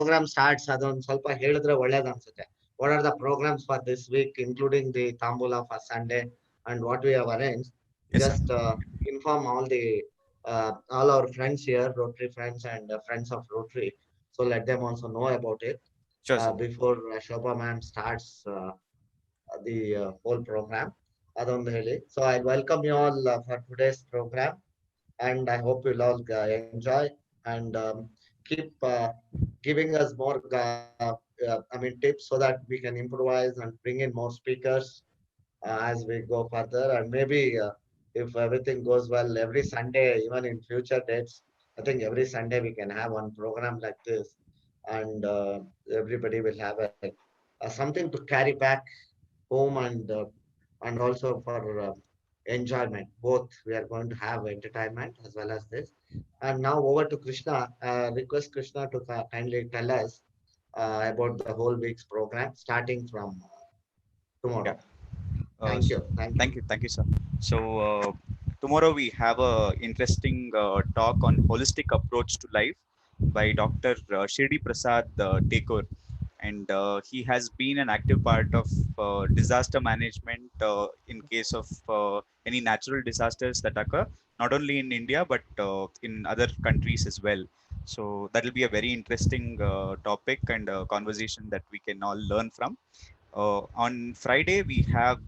program starts, ಅದೊಂದು ಸ್ವಲ್ಪ ಹೇಳಿದ್ರೆ ಒಳ್ಳೇದು ಅನ್ಸುತ್ತೆ. What are the programs for this week, including the Tambula for Sunday and what we have arranged? Yes, sir. Just inform all our friends here, Rotary friends and friends of Rotary. So let them also know about it Sure, sir. before Shobha ma'am starts the whole program. ಅದೊಂದು ಹೇಳಿ. So I welcome you all for today's program, and I hope you'll all enjoy and keep giving us more tips so that we can improvise and bring in more speakers as we go further. And maybe if everything goes well, every Sunday, even in future dates, I think every Sunday we can have one program like this, and everybody will have something to carry back home, and also for enjoyment. Both we are going to have entertainment as well as this. And now over to Krishna. Request Krishna to kindly tell us about the whole week's program starting from tomorrow. Yeah. Thank you. Thank you. Thank you, sir. So tomorrow we have a interesting talk on holistic approach to life by Dr. Shirdi Prasad Tekor, and he has been an active part of disaster management in case of any natural disasters that occur, not only in India but in other countries as well. So that will be a very interesting topic and conversation that we can all learn from. On Friday, we have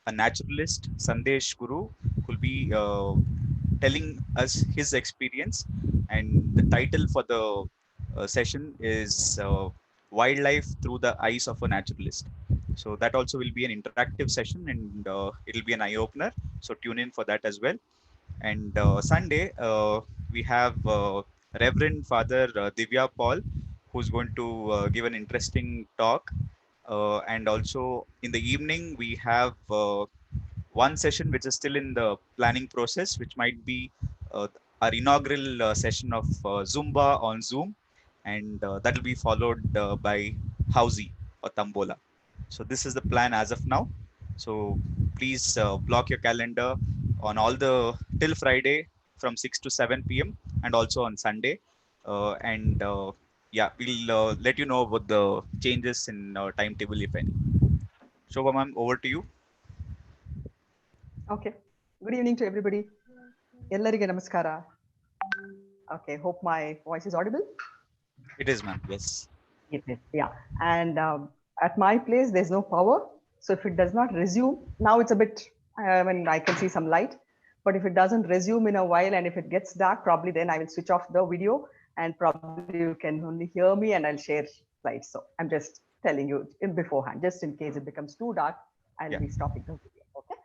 a naturalist, Sandesh Guru, who will be telling us his experience. And the title for the session is Wildlife Through the Eyes of a Naturalist. So that also will be an interactive session, and it'll be an eye opener. So tune in for that as well. And Sunday, we have Reverend Father Divya Paul, who's going to give an interesting talk. And also in the evening, we have one session which is still in the planning process, which might be our inaugural session of Zumba on Zoom. And that will be followed by Housey or Tambola. So this is the plan as of now. So please block your calendar on all the till Friday from 6 to 7 p.m. and also on Sunday. And yeah, we'll let you know about the changes in timetable, if any. Shobha ma'am, over to you. Okay. Good evening to everybody. Ellarige namaskara. Okay, hope my voice is audible. It is, ma'am. Yes. It is, yeah. And at my place, there's no power. So if it does not resume, now it's a bit, I can see some light. But if it doesn't resume in a while and if it gets dark, probably then I will switch off the video and probably you can only hear me and I'll share slides. So I'm just telling you in beforehand, just in case it becomes too dark, I'll be stopping the video. Okay.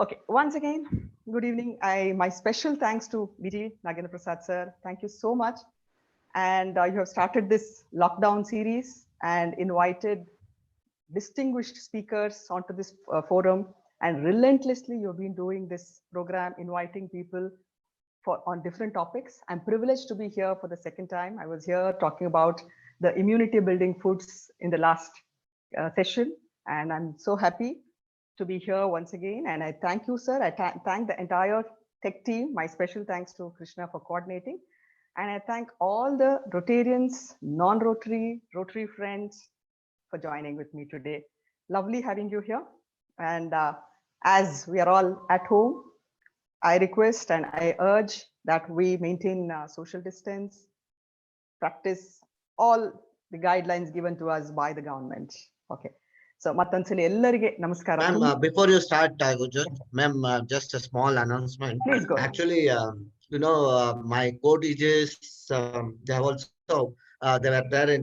Okay. Once again, good evening. My special thanks to BG Nagendra Prasad sir. Thank you so much. And you have started this lockdown series and invited distinguished speakers onto this forum, and relentlessly you've been doing this program, inviting people on different topics. I'm privileged to be here for the second time. I was here talking about the immunity building foods in the last session, and I'm so happy to be here once again. And I thank you, sir. I thank the entire tech team. My special thanks to Krishna for coordinating. And I thank all the Rotarians, non-Rotary, Rotary friends for joining with me today. Lovely having you here. And as we are all at home, I request and I urge that we maintain social distance, practice all the guidelines given to us by the government. Okay. So, Mattansali ellarige namaskara. Ma'am, before you start, Gujot, ma'am, just a small announcement. Please go. Actually, my co-DJs, they have also, they were there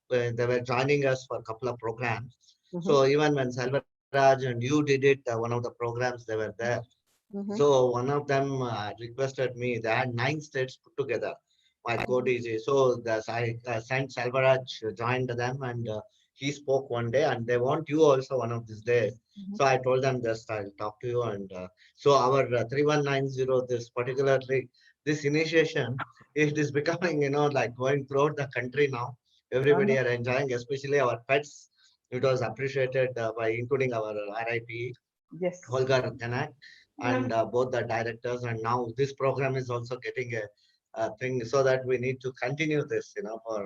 they were joining us for a couple of programs. So even when Selvaraj and you did it, one of the programs, they were there. So one of them requested me, they had 9 states put together, my co-DJ. So I sent Selvaraj, joined them, and he spoke one day, and they want you also one of these days. So I told them, just I'll talk to you. And so our 3190, this initiation, it is becoming, like going throughout the country now. Everybody are enjoying, especially our pets. It was appreciated by including our RIP, Holger Kanak, and both the directors. And now this program is also getting a thing, so that we need to continue this, for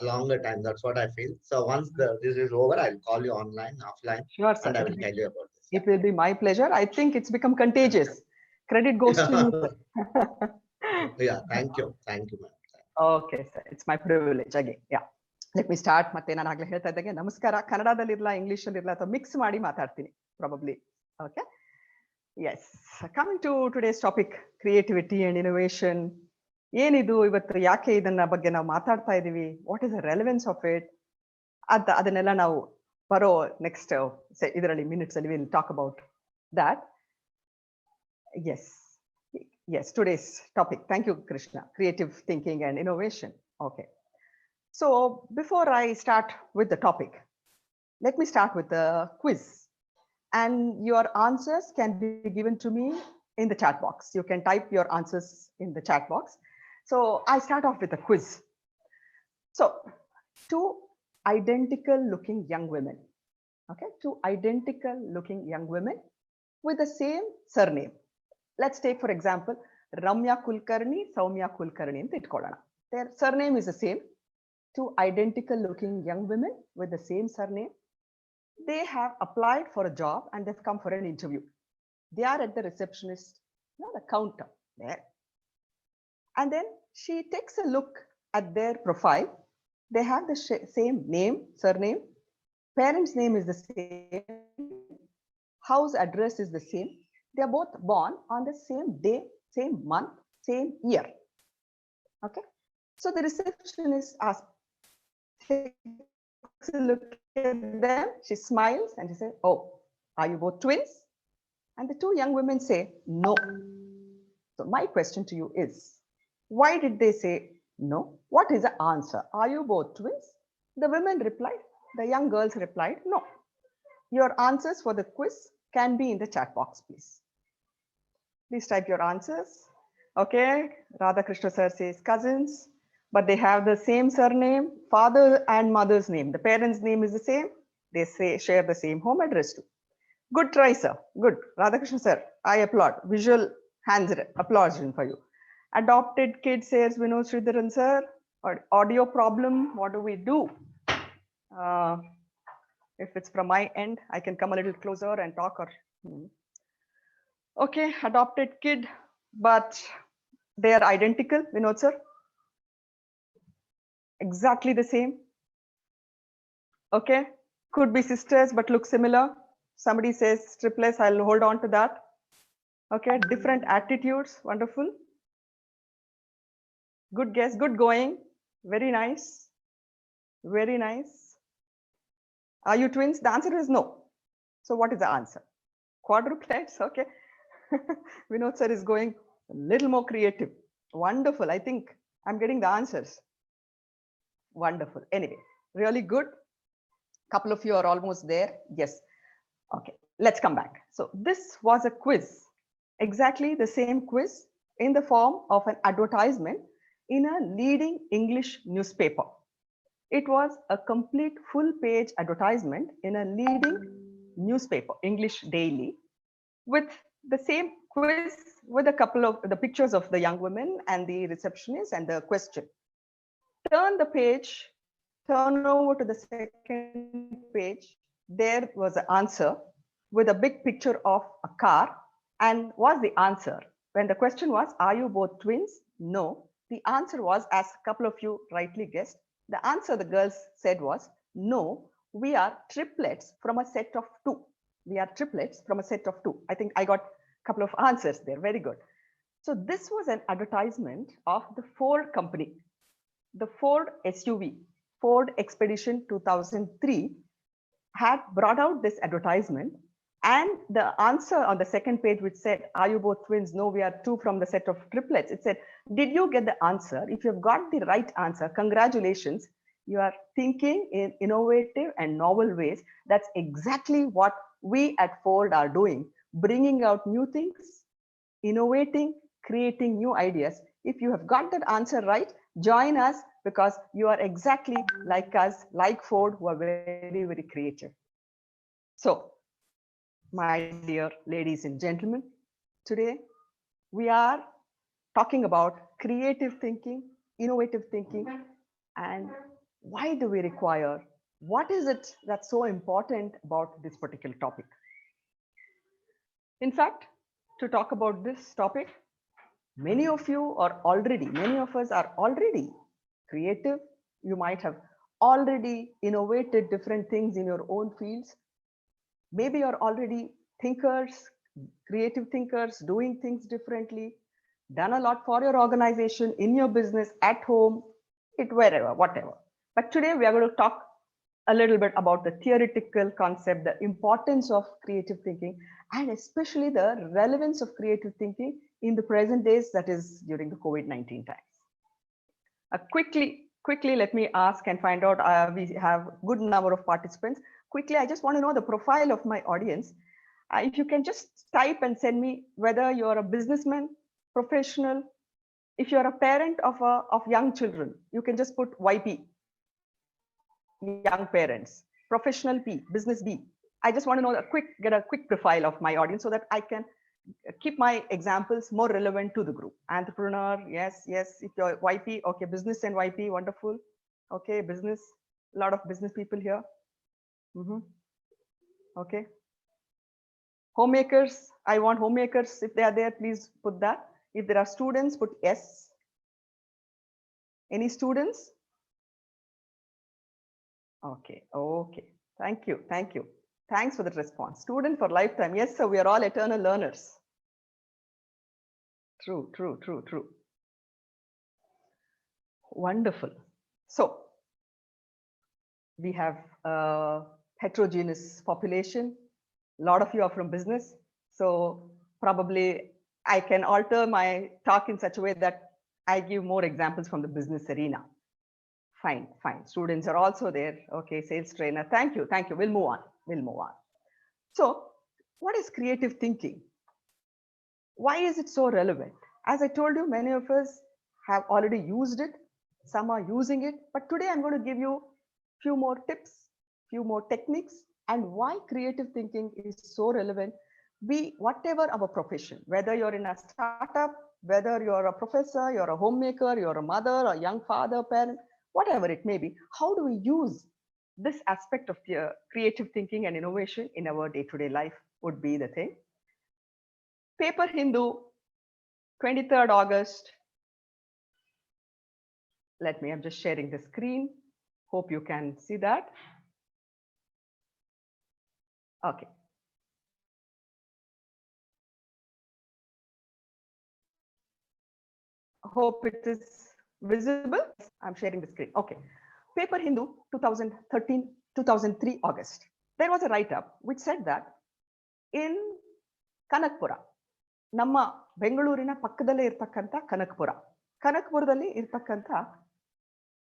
a longer time. That's what I feel. So once this is over, I'll call you online, offline, Sure, and I sir. will tell you about this. It will be my pleasure. I think it's become contagious. Credit goes to you, Yeah. sir. Yeah. Thank you, ma'am. Okay, sir. It's my privilege again. Yeah. Let me start. ಮತ್ತೆ ನಾನು ಆಗ್ಲೇ ಹೇಳ್ತಾ ಇದ್ದಂಗೆ ನಮಸ್ಕಾರ. ಕನ್ನಡದಲ್ಲಿರಲ್ಲ, ಇಂಗ್ಲಿಷಲ್ಲಿರಲ್ಲ ಅಥವಾ mix ಮಾಡಿ ಮಾತಾಡ್ತೀನಿ probably. Okay. Yes. Coming to today's topic, creativity and innovation. ಏನಿದು ಇವತ್ತು ಯಾಕೆ ಇದನ್ನ ಬಗ್ಗೆ ನಾವು ಮಾತಾಡ್ತಾ ಇದೀವಿ? What is the relevance of it? ಅದನ್ನೆಲ್ಲ ನಾವು ಬರೋ ನೆಕ್ಸ್ಟ್ ಇದರಲ್ಲಿ ಮಿನಿಟ್ಸ್ ಅಲ್ಲಿ will talk about that. Yes. Yes, today's topic. Thank you, Krishna. Creative thinking and innovation. Okay. So before I start with the topic, let me start with the quiz. And your answers can be given to me in the chat box. You can type your answers in the chat box. So I start off with a quiz. So two identical looking young women. Okay, two identical looking young women with the same surname. Let's take, for example, Ramya Kulkarni, Soumya Kulkarni. Their surname is the same. Two identical looking young women with the same surname. They have applied for a job and they've come for an interview. They are at the receptionist, the counter there. And then she takes a look at their profile. They have the same name, surname. Parents' name is the same. House address is the same. They are both born on the same day, same month, same year. Okay. So the receptionist asks, takes a look at them. She smiles and she says, "Oh, are you both twins?" And the two young women say, "No." So my question to you is, why did they say no? What is the answer? Are you both twins? The women replied, the young girls replied, no. Your answers for the quiz can be in the chat box, please. Please type your answers. Okay, Radhakrishna sir says cousins, but they have the same surname, father and mother's name. The parents' name is the same. They say share the same home address too. Good try, sir. Good. Radhakrishna sir, I applaud. Visual hands applause for you. Adopted kid says Vinod Sridharan sir. Audio problem, what do we do? If it's from my end, I can come a little closer and talk or. Okay, adopted kid, but they are identical, Vinod sir. Exactly the same. Okay, could be sisters but look similar. Somebody says triplets, I'll hold on to that. Okay, different attitudes, wonderful. Good guess, good going. Very nice. Very nice. Are you twins? The answer is no. So what is the answer? Quadruplets, okay. Vinod sir is going a little more creative. Wonderful. I think I'm getting the answers. Wonderful. Anyway, really good. Couple of you are almost there. Yes. Okay, let's come back. So this was a quiz, exactly the same quiz in the form of an advertisement in a leading English newspaper. It was a complete full page advertisement in a leading newspaper, English Daily, with the same quiz with a couple of the pictures of the young women and the receptionist and the question. Turn the page, turn over to the second page. There was an answer with a big picture of a car. And was the answer, when the question was, are you both twins? No. The answer was, as a couple of you rightly guessed, the answer the girls said was, no, we are triplets from a set of two. We are triplets from a set of two. I think I got a couple of answers there. Very good. So this was an advertisement of the Ford company. The Ford SUV, Ford Expedition 2003, had brought out this advertisement, and the answer on the second page, which said, are you both twins? No, we are two from the set of triplets. It said, did you get the answer? If you've got the right answer, congratulations. You are thinking in innovative and novel ways. That's exactly what we at Ford are doing, bringing out new things, innovating, creating new ideas. If you have got that answer right, join us, because you are exactly like us, like Ford, who are very, very creative. So, my dear ladies and gentlemen, today we are talking about creative thinking, innovative thinking, and Why do we require? What is it that's so important about this particular topic? In fact, to talk about this topic, many of us are already creative. You might have already innovated different things in your own fields. Maybe you're already thinkers, creative thinkers, doing things differently, done a lot for your organization, in your business, at home, wherever, whatever. But today we are going to talk a little bit about the theoretical concept, the importance of creative thinking, and especially the relevance of creative thinking in the present days, that is during the COVID-19 times. Quickly, let me ask and find out. We have a good number of participants. Quickly, I just want to know the profile of my audience. If you can just type and send me whether you're a businessman, professional, if you're a parent of young children, you can just put YP, young parents, professional P, business B. I just want to know get a quick profile of my audience so that I can keep my examples more relevant to the group. Entrepreneur, yes. If you're YP, okay, business and YP, wonderful. Okay, business, a lot of business people here. Okay. Homemakers, I want homemakers. If they are there, please put that. If there are students, put yes. Any students? Okay. Thank you. Thanks for the response. Student for lifetime. Yes, sir, we are all eternal learners. True. Wonderful. So we have a heterogeneous population. A lot of you are from business. So probably I can alter my talk in such a way that I give more examples from the business arena. Fine. Students are also there. Okay, sales trainer. Thank you. We'll move on. So what is creative thinking? Why is it so relevant? As I told you, many of us have already used it. Some are using it. But today I'm going to give you a few more tips, few more techniques, and why creative thinking is so relevant. Whatever our profession, whether you're in a startup, whether you're a professor, you're a homemaker, you're a mother, a young father, parent, whatever it may be, how do we use this aspect of creative thinking and innovation in our day-to-day life would be the thing. Paper Hindu, 23rd August. I'm just sharing the screen. Hope you can see that. Okay. Hope it is visible. I'm sharing the screen. Okay. Paper Hindu, 2003 August. There was a write-up which said that in Kanakpura, ನಮ್ಮ ಬೆಂಗಳೂರಿನ ಪಕ್ಕದಲ್ಲೇ ಇರ್ತಕ್ಕಂಥ ಕನಕಪುರದಲ್ಲಿ ಇರ್ತಕ್ಕಂಥ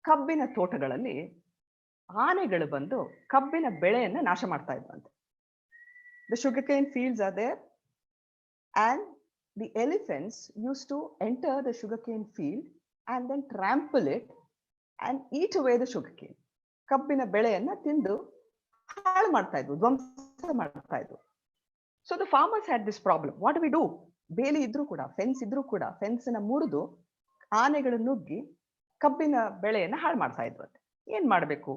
ಕಬ್ಬಿನ ತೋಟಗಳಲ್ಲಿ ಆನೆಗಳು ಬಂದು ಕಬ್ಬಿನ ಬೆಳೆಯನ್ನ ನಾಶ ಮಾಡ್ತಾ ಇದ್ವಂತೆ. The sugarcane fields are there and the elephants used to enter the sugarcane field and then trample it and eat away the sugarcane. ಕಬ್ಬಿನ ಬೆಳೆಯನ್ನ ತಿಂದು ಹಾಳು ಮಾಡ್ತಾ ಇದ್ವು, ಧ್ವಂಸ ಮಾಡ್ತಾ ಇದ್ವು. So the farmers had this problem. What do we do? ಬೇಲಿ ಇದ್ರೂ ಕೂಡ, ಫೆನ್ಸ್ ಇದ್ರೂ ಕೂಡ, ಫೆನ್ಸ್ ನ ಮುರಿದು ಆನೆಗಳು ನುಗ್ಗಿ ಕಬ್ಬಿನ ಬೆಳೆಯನ್ನ ಹಾಳು ಮಾಡ್ತಾ ಇದ್ವಂತೆ. ಏನ್ ಮಾಡ್ಬೇಕು?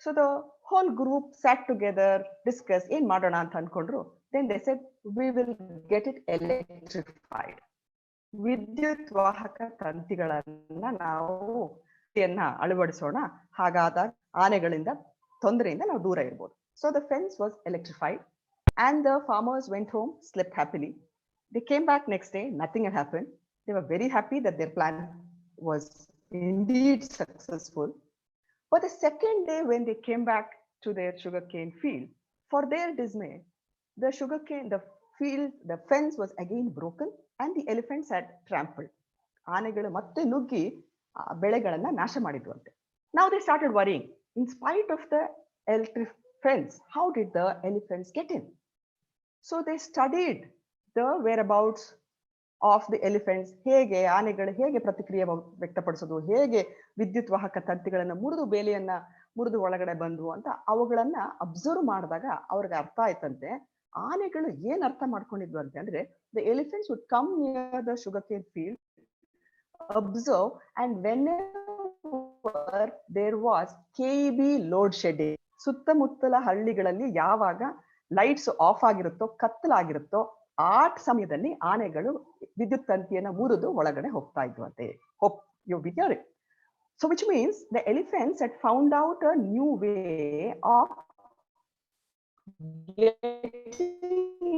So the whole group sat together, discussed ಏನ್ ಮಾಡೋಣ ಅಂತ ಅನ್ಕೊಂಡ್ರು. Then they said, we will get it electrified. ವಿದ್ಯುತ್ ವಾಹಕ ತಂತಿಗಳನ್ನ ನಾವು ಅಳವಡಿಸೋಣ, ಹಾಗಾದ ಆನೆಗಳಿಂದ ತೊಂದರೆಯಿಂದ ನಾವು ದೂರ ಇರ್ಬೋದು. So the fence was electrified. And the farmers went home, slept happily. They came back next day, nothing had happened. They were very happy that their plan was indeed successful. But the second day when they came back to their sugarcane field, for their dismay, the fence was again broken and the elephants had trampled. ಆನೆಗಳು ಮತ್ತೆ ನುಗ್ಗಿ ಬೆಳೆಗಳನ್ನ ನಾಶ ಮಾಡಿದ್ವಂತೆ. Now they started worrying. In spite of the electric fence, how did the elephants get in? So they studied the whereabouts of the elephants. ಹೇಗೆ ಆನೆಗಳು ಹೇಗೆ ಪ್ರತಿಕ್ರಿಯೆ ವ್ಯಕ್ತಪಡಿಸೋದು, ಹೇಗೆ ವಿದ್ಯುತ್ ವಾಹಕ ತಂತಿಗಳನ್ನ ಮುರಿದು ಬೇಲಿಯನ್ನ ಮುರಿದು ಒಳಗಡೆ ಬಂದು ಅಂತ ಅವುಗಳನ್ನ ಅಬ್ಸರ್ವ್ ಮಾಡಿದಾಗ ಅವ್ರಿಗೆ ಅರ್ಥ ಆಯ್ತಂತೆ. ಆನೆಗಳು ಏನ್ ಅರ್ಥ ಮಾಡ್ಕೊಂಡಿದ್ವು ಅಂತಂದ್ರೆ, the elephants would come near the sugarcane field observe, and whenever there was KEB load shedding, ಸುತ್ತಮುತ್ತಲ ಹಳ್ಳಿಗಳಲ್ಲಿ ಯಾವಾಗ ಲೈಟ್ಸ್ ಆಫ್ ಆಗಿರುತ್ತೋ, ಕತ್ತಲಾಗಿರುತ್ತೋ, ಆ ಸಮಯದಲ್ಲಿ ಆನೆಗಳು ವಿದ್ಯುತ್ ತಂತಿಯನ್ನು ಮುರಿದು ಒಳಗಡೆ ಹೋಗ್ತಾ ಇದ್ವಂತೆ. Hope you with your it. So which means the elephants had found out a new way of getting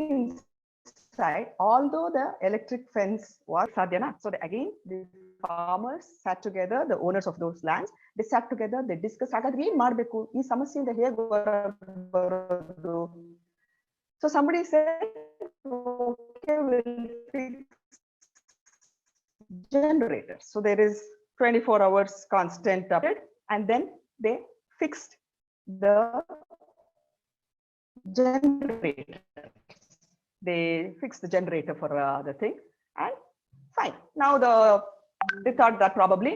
inside, although the electric fence was sadhyana. So again, the farmers sat together, the owners of those lands, they sat together, they discussed, ಹಾಗಾದ್ರೆ ಏನ್ ಮಾಡ್ಬೇಕು, ಈ ಸಮಸ್ಯೆಯಿಂದ ಹೇಗೆ ಬರೋದು? So somebody said, okay, we'll fix generators. So there is 24 hours constant update, and then they fixed the generator. They fixed the generator for the thing, and fine. Now they thought that probably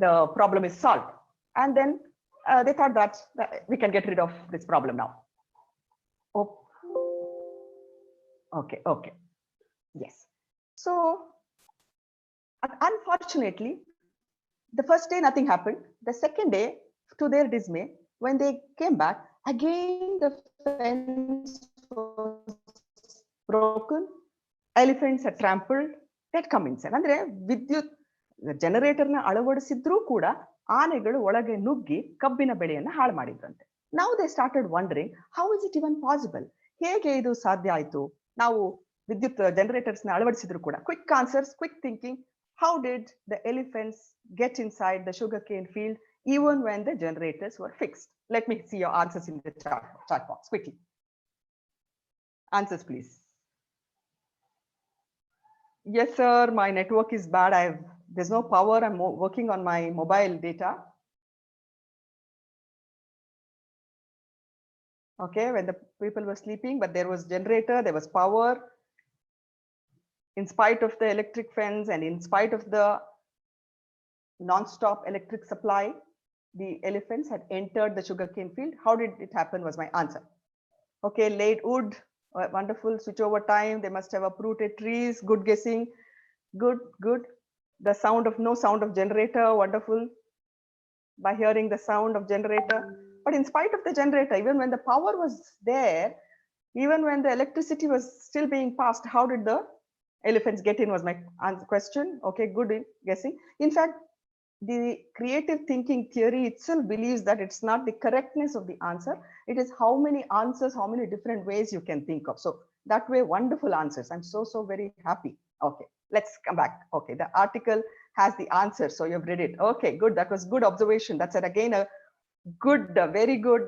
the problem is solved, and then they thought that we can get rid of this problem now. Oh, okay, yes. So unfortunately, the first day nothing happened. The second day, to their dismay, when they came back, again the fence was broken, elephants had trampled, that come inside. ಅಂದ್ರೆ ವಿದ್ಯುತ್ ಜನರೇಟರ್ನ ಅಳವಡಿಸಿದ್ರೂ ಕೂಡ ಆನೆಗಳು ಒಳಗೆ ನುಗ್ಗಿ ಕಬ್ಬಿನ ಬೆಳೆಯನ್ನು ಹಾಳು ಮಾಡಿದ್ರಂತೆ. Now they started wondering, how is it even possible? ಹೇಗೆ ಇದು ಸಾಧ್ಯ ಆಯ್ತು? ನಾವು ವಿದ್ಯುತ್ ಜನರೇಟರ್ಸ್ನ ಅಳವಡಿಸಿದ್ರು ಕೂಡ. Quick answers, quick thinking. How did the elephants get inside the sugarcane field even when the generators were fixed? Let me see your answers in the chat box quickly. Answers, please. Yes, sir, my network is bad. There's no power. I'm working on my mobile data. Okay, when the people were sleeping, but there was generator, there was power. In spite of the electric fence and in spite of the non-stop electric supply, the elephants had entered the sugarcane field. How did it happen was my answer. Okay, laid wood, wonderful, switch over time. They must have uprooted trees, good guessing, good. The sound of generator, wonderful. By hearing the sound of generator. But in spite of the generator, even when the power was there, even when the electricity was still being passed, how did the elephants get in was my question. Okay, good guessing. In fact, the creative thinking theory itself believes that it's not the correctness of the answer. It is how many answers, how many different ways you can think of. So that way, wonderful answers. I'm so very happy. Okay, let's come back. Okay, the article has the answer. So you've read it. Okay, good. That was good observation. That's again a good, very good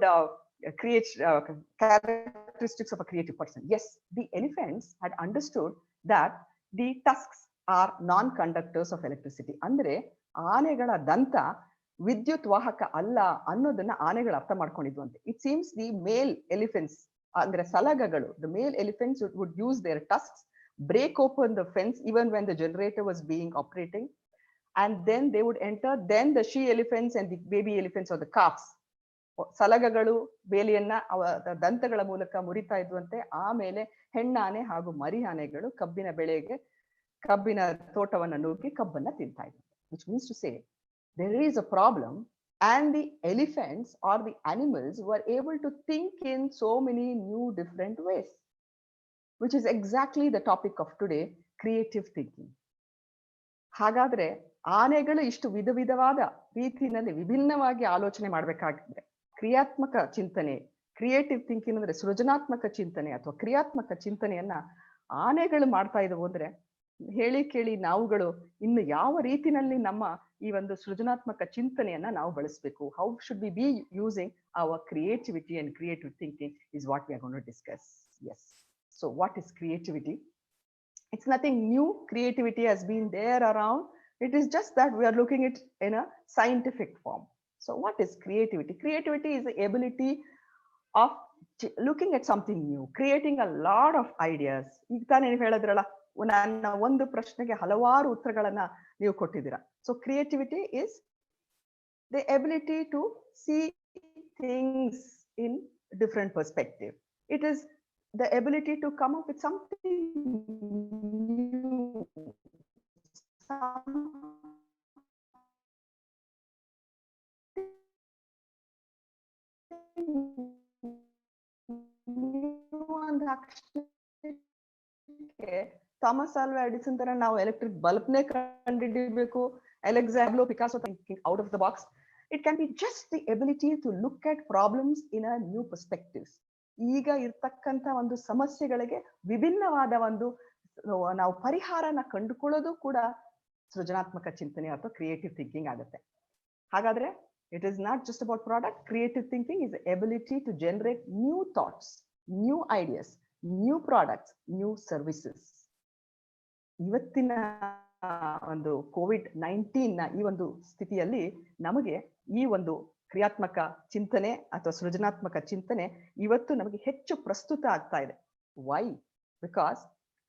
characteristics of a creative person. Yes, the elephants had understood that the tusks are non-conductors of electricity. Andre ಆನೆಗಳ ದಂತ ವಿದ್ಯುತ್ ವಾಹಕ ಅಲ್ಲ ಅನ್ನೋದನ್ನ ಆನೆಗಳು ಅರ್ಥ ಮಾಡ್ಕೊಂಡಿದ್ವಂತೆ. It seems the male elephants, ಅಂದ್ರೆ ಸಲಗಗಳು, the male elephants would use their tusks, break open the fence even when the generator was being operating, and then they would enter. Then the she elephants and the baby elephants or the calves, ಸಲಗಗಳು ಬೇಲಿಯನ್ನ ದಂತಗಳ ಮೂಲಕ ಮುರಿತಾ ಇದ್ವಂತೆ. ಆಮೇಲೆ ಹೆಣ್ಣಾನೆ ಹಾಗೂ ಮರಿ ಆನೆಗಳು ಕಬ್ಬಿನ ತೋಟವನ್ನು ನುಗ್ಗಿ ಕಬ್ಬನ್ನ ತಿಂತಾ ಇದ್ವು. Which means to say there is a problem, and the elephants or the animals were able to think in so many new different ways, which is exactly the topic of today, creative thinking. ಹಾಗಾದ್ರೆ ಆನೆಗಳು ಇಷ್ಟು ವಿಧವಾದ ರೀತಿಯಲ್ಲಿ ವಿಭಿನ್ನವಾಗಿ ಆಲೋಚನೆ ಮಾಡಬೇಕಾಗಿದ್ರೆ ಕ್ರಿಯಾತ್ಮಕ ಚಿಂತನೆ, creative thinking ಅಂದ್ರೆ ಸೃಜನಾತ್ಮಕ ಚಿಂತನೆ ಅಥವಾ ಕ್ರಿಯಾತ್ಮಕ ಚಿಂತನೆಯನ್ನ ಆನೆಗಳು ಮಾಡ್ತಾ ಇದ್ದವು ಅಂದ್ರೆ ಹೇಳಿ ಕೇಳಿ ನಾವುಗಳು ಇನ್ನು ಯಾವ ರೀತಿನಲ್ಲಿ ನಮ್ಮ ಈ ಒಂದು ಸೃಜನಾತ್ಮಕ ಚಿಂತನೆಯನ್ನ ನಾವು ಬಳಸಬೇಕು. How should we be using our creativity and creative thinking is what we are going to discuss. Yes. So what is creativity? It's nothing new. Creativity has been there around. It is just that we are looking at it in a scientific form. So what is creativity? Creativity is the ability of looking at something new, creating a lot of ideas. ಈಗ ತಾನೇ ನೀವು ಹೇಳಿದ್ರಲ್ಲ, ನನ್ನ ಒಂದು ಪ್ರಶ್ನೆಗೆ ಹಲವಾರು ಉತ್ತರಗಳನ್ನ ನೀವು ಕೊಟ್ಟಿದ್ದೀರಾ. So creativity is the ability to see things in different perspective. It is the ability to come up with something new, Thomas ಆಲ್ವಾ ಎಡಿಸನ್ ತರ ನಾವು ಎಲೆಕ್ಟ್ರಿಕ್ ಬಲ್ಬ್ನೇ ಕಂಡುಹಿಡಿಬೇಕು, Alexander Picasso thinking out of the box. It can be just the ability to look at problems in a new perspectives. ಈಗ ಇರ್ತಕ್ಕಂಥ ಒಂದು ಸಮಸ್ಯೆಗಳಿಗೆ ವಿಭಿನ್ನವಾದ ಒಂದು ನಾವು ಪರಿಹಾರನ ಕಂಡುಕೊಳ್ಳೋದು ಕೂಡ ಸೃಜನಾತ್ಮಕ ಚಿಂತನೆ ಅಥವಾ ಕ್ರಿಯೇಟಿವ್ ಥಿಂಕಿಂಗ್ ಆಗುತ್ತೆ. ಹಾಗಾದ್ರೆ it is not just about product. Creative thinking is the ability to generate new thoughts, new ideas, new products, new services. ಇವತ್ತಿನ ಒಂದು COVID-19 ಈ ಒಂದು ಸ್ಥಿತಿಯಲ್ಲಿ ನಮಗೆ ಈ ಒಂದು ಕ್ರಿಯಾತ್ಮಕ ಚಿಂತನೆ ಅಥವಾ ಸೃಜನಾತ್ಮಕ ಚಿಂತನೆ ಇವತ್ತು ನಮಗೆ ಹೆಚ್ಚು ಪ್ರಸ್ತುತ ಆಗ್ತಾ ಇದೆ. Why? Because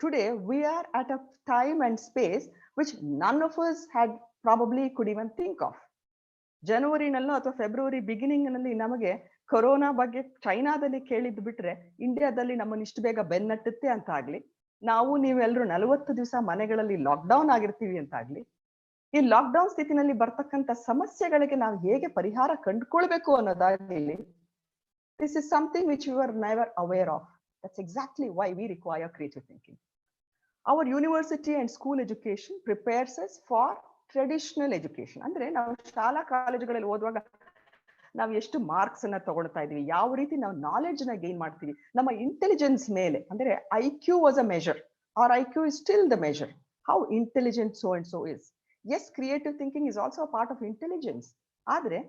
today we are at a time and space which none of us had probably could even think of. ಜನವರಿನಲ್ಲೋ ಅಥವಾ ಫೆಬ್ರವರಿ ಬಿಗಿನಿಂಗ್ ನಲ್ಲಿ ನಮಗೆ ಕೊರೋನಾ ಬಗ್ಗೆ ಚೈನಾದಲ್ಲಿ ಕೇಳಿದ್ದು ಬಿಟ್ರೆ ಇಂಡಿಯಾದಲ್ಲಿ ನಮ್ಮನ್ನು ಇಷ್ಟು ಬೇಗ ಬೆನ್ನಟ್ಟುತ್ತೆ ಅಂತ ಆಗ್ಲಿ, ನಾವು ನೀವೆಲ್ಲರೂ 40 ದಿವಸ ಮನೆಗಳಲ್ಲಿ ಲಾಕ್ಡೌನ್ ಆಗಿರ್ತೀವಿ ಅಂತ ಆಗ್ಲಿ, ಈ ಲಾಕ್ಡೌನ್ ಸ್ಥಿತಿನಲ್ಲಿ ಬರ್ತಕ್ಕಂಥ ಸಮಸ್ಯೆಗಳಿಗೆ ನಾವು ಹೇಗೆ ಪರಿಹಾರ ಕಂಡುಕೊಳ್ಬೇಕು ಅನ್ನೋದಾಗಲಿ, this is something which we were never aware of. That's exactly why we require creative thinking. Our university and school education prepares us for traditional education. ಅಂದ್ರೆ ನಾವು ಶಾಲಾ ಕಾಲೇಜುಗಳಲ್ಲಿ ಓದುವಾಗ ನಾವು ಎಷ್ಟು ಮಾರ್ಕ್ಸ್ ಅನ್ನ ತಗೊಳ್ತಾ ಇದೀವಿ, ಯಾವ ರೀತಿ ನಾವು ನಾಲೆಡ್ಜ್ ನ ಗೇನ್ ಮಾಡ್ತೀವಿ, ನಮ್ಮ ಇಂಟೆಲಿಜೆನ್ಸ್ ಮೇಲೆ, ಅಂದ್ರೆ IQ was a measure, or IQ is still the measure, how intelligent so and so is. Yes, creative thinking is also a part of intelligence. ಆದ್ರೆ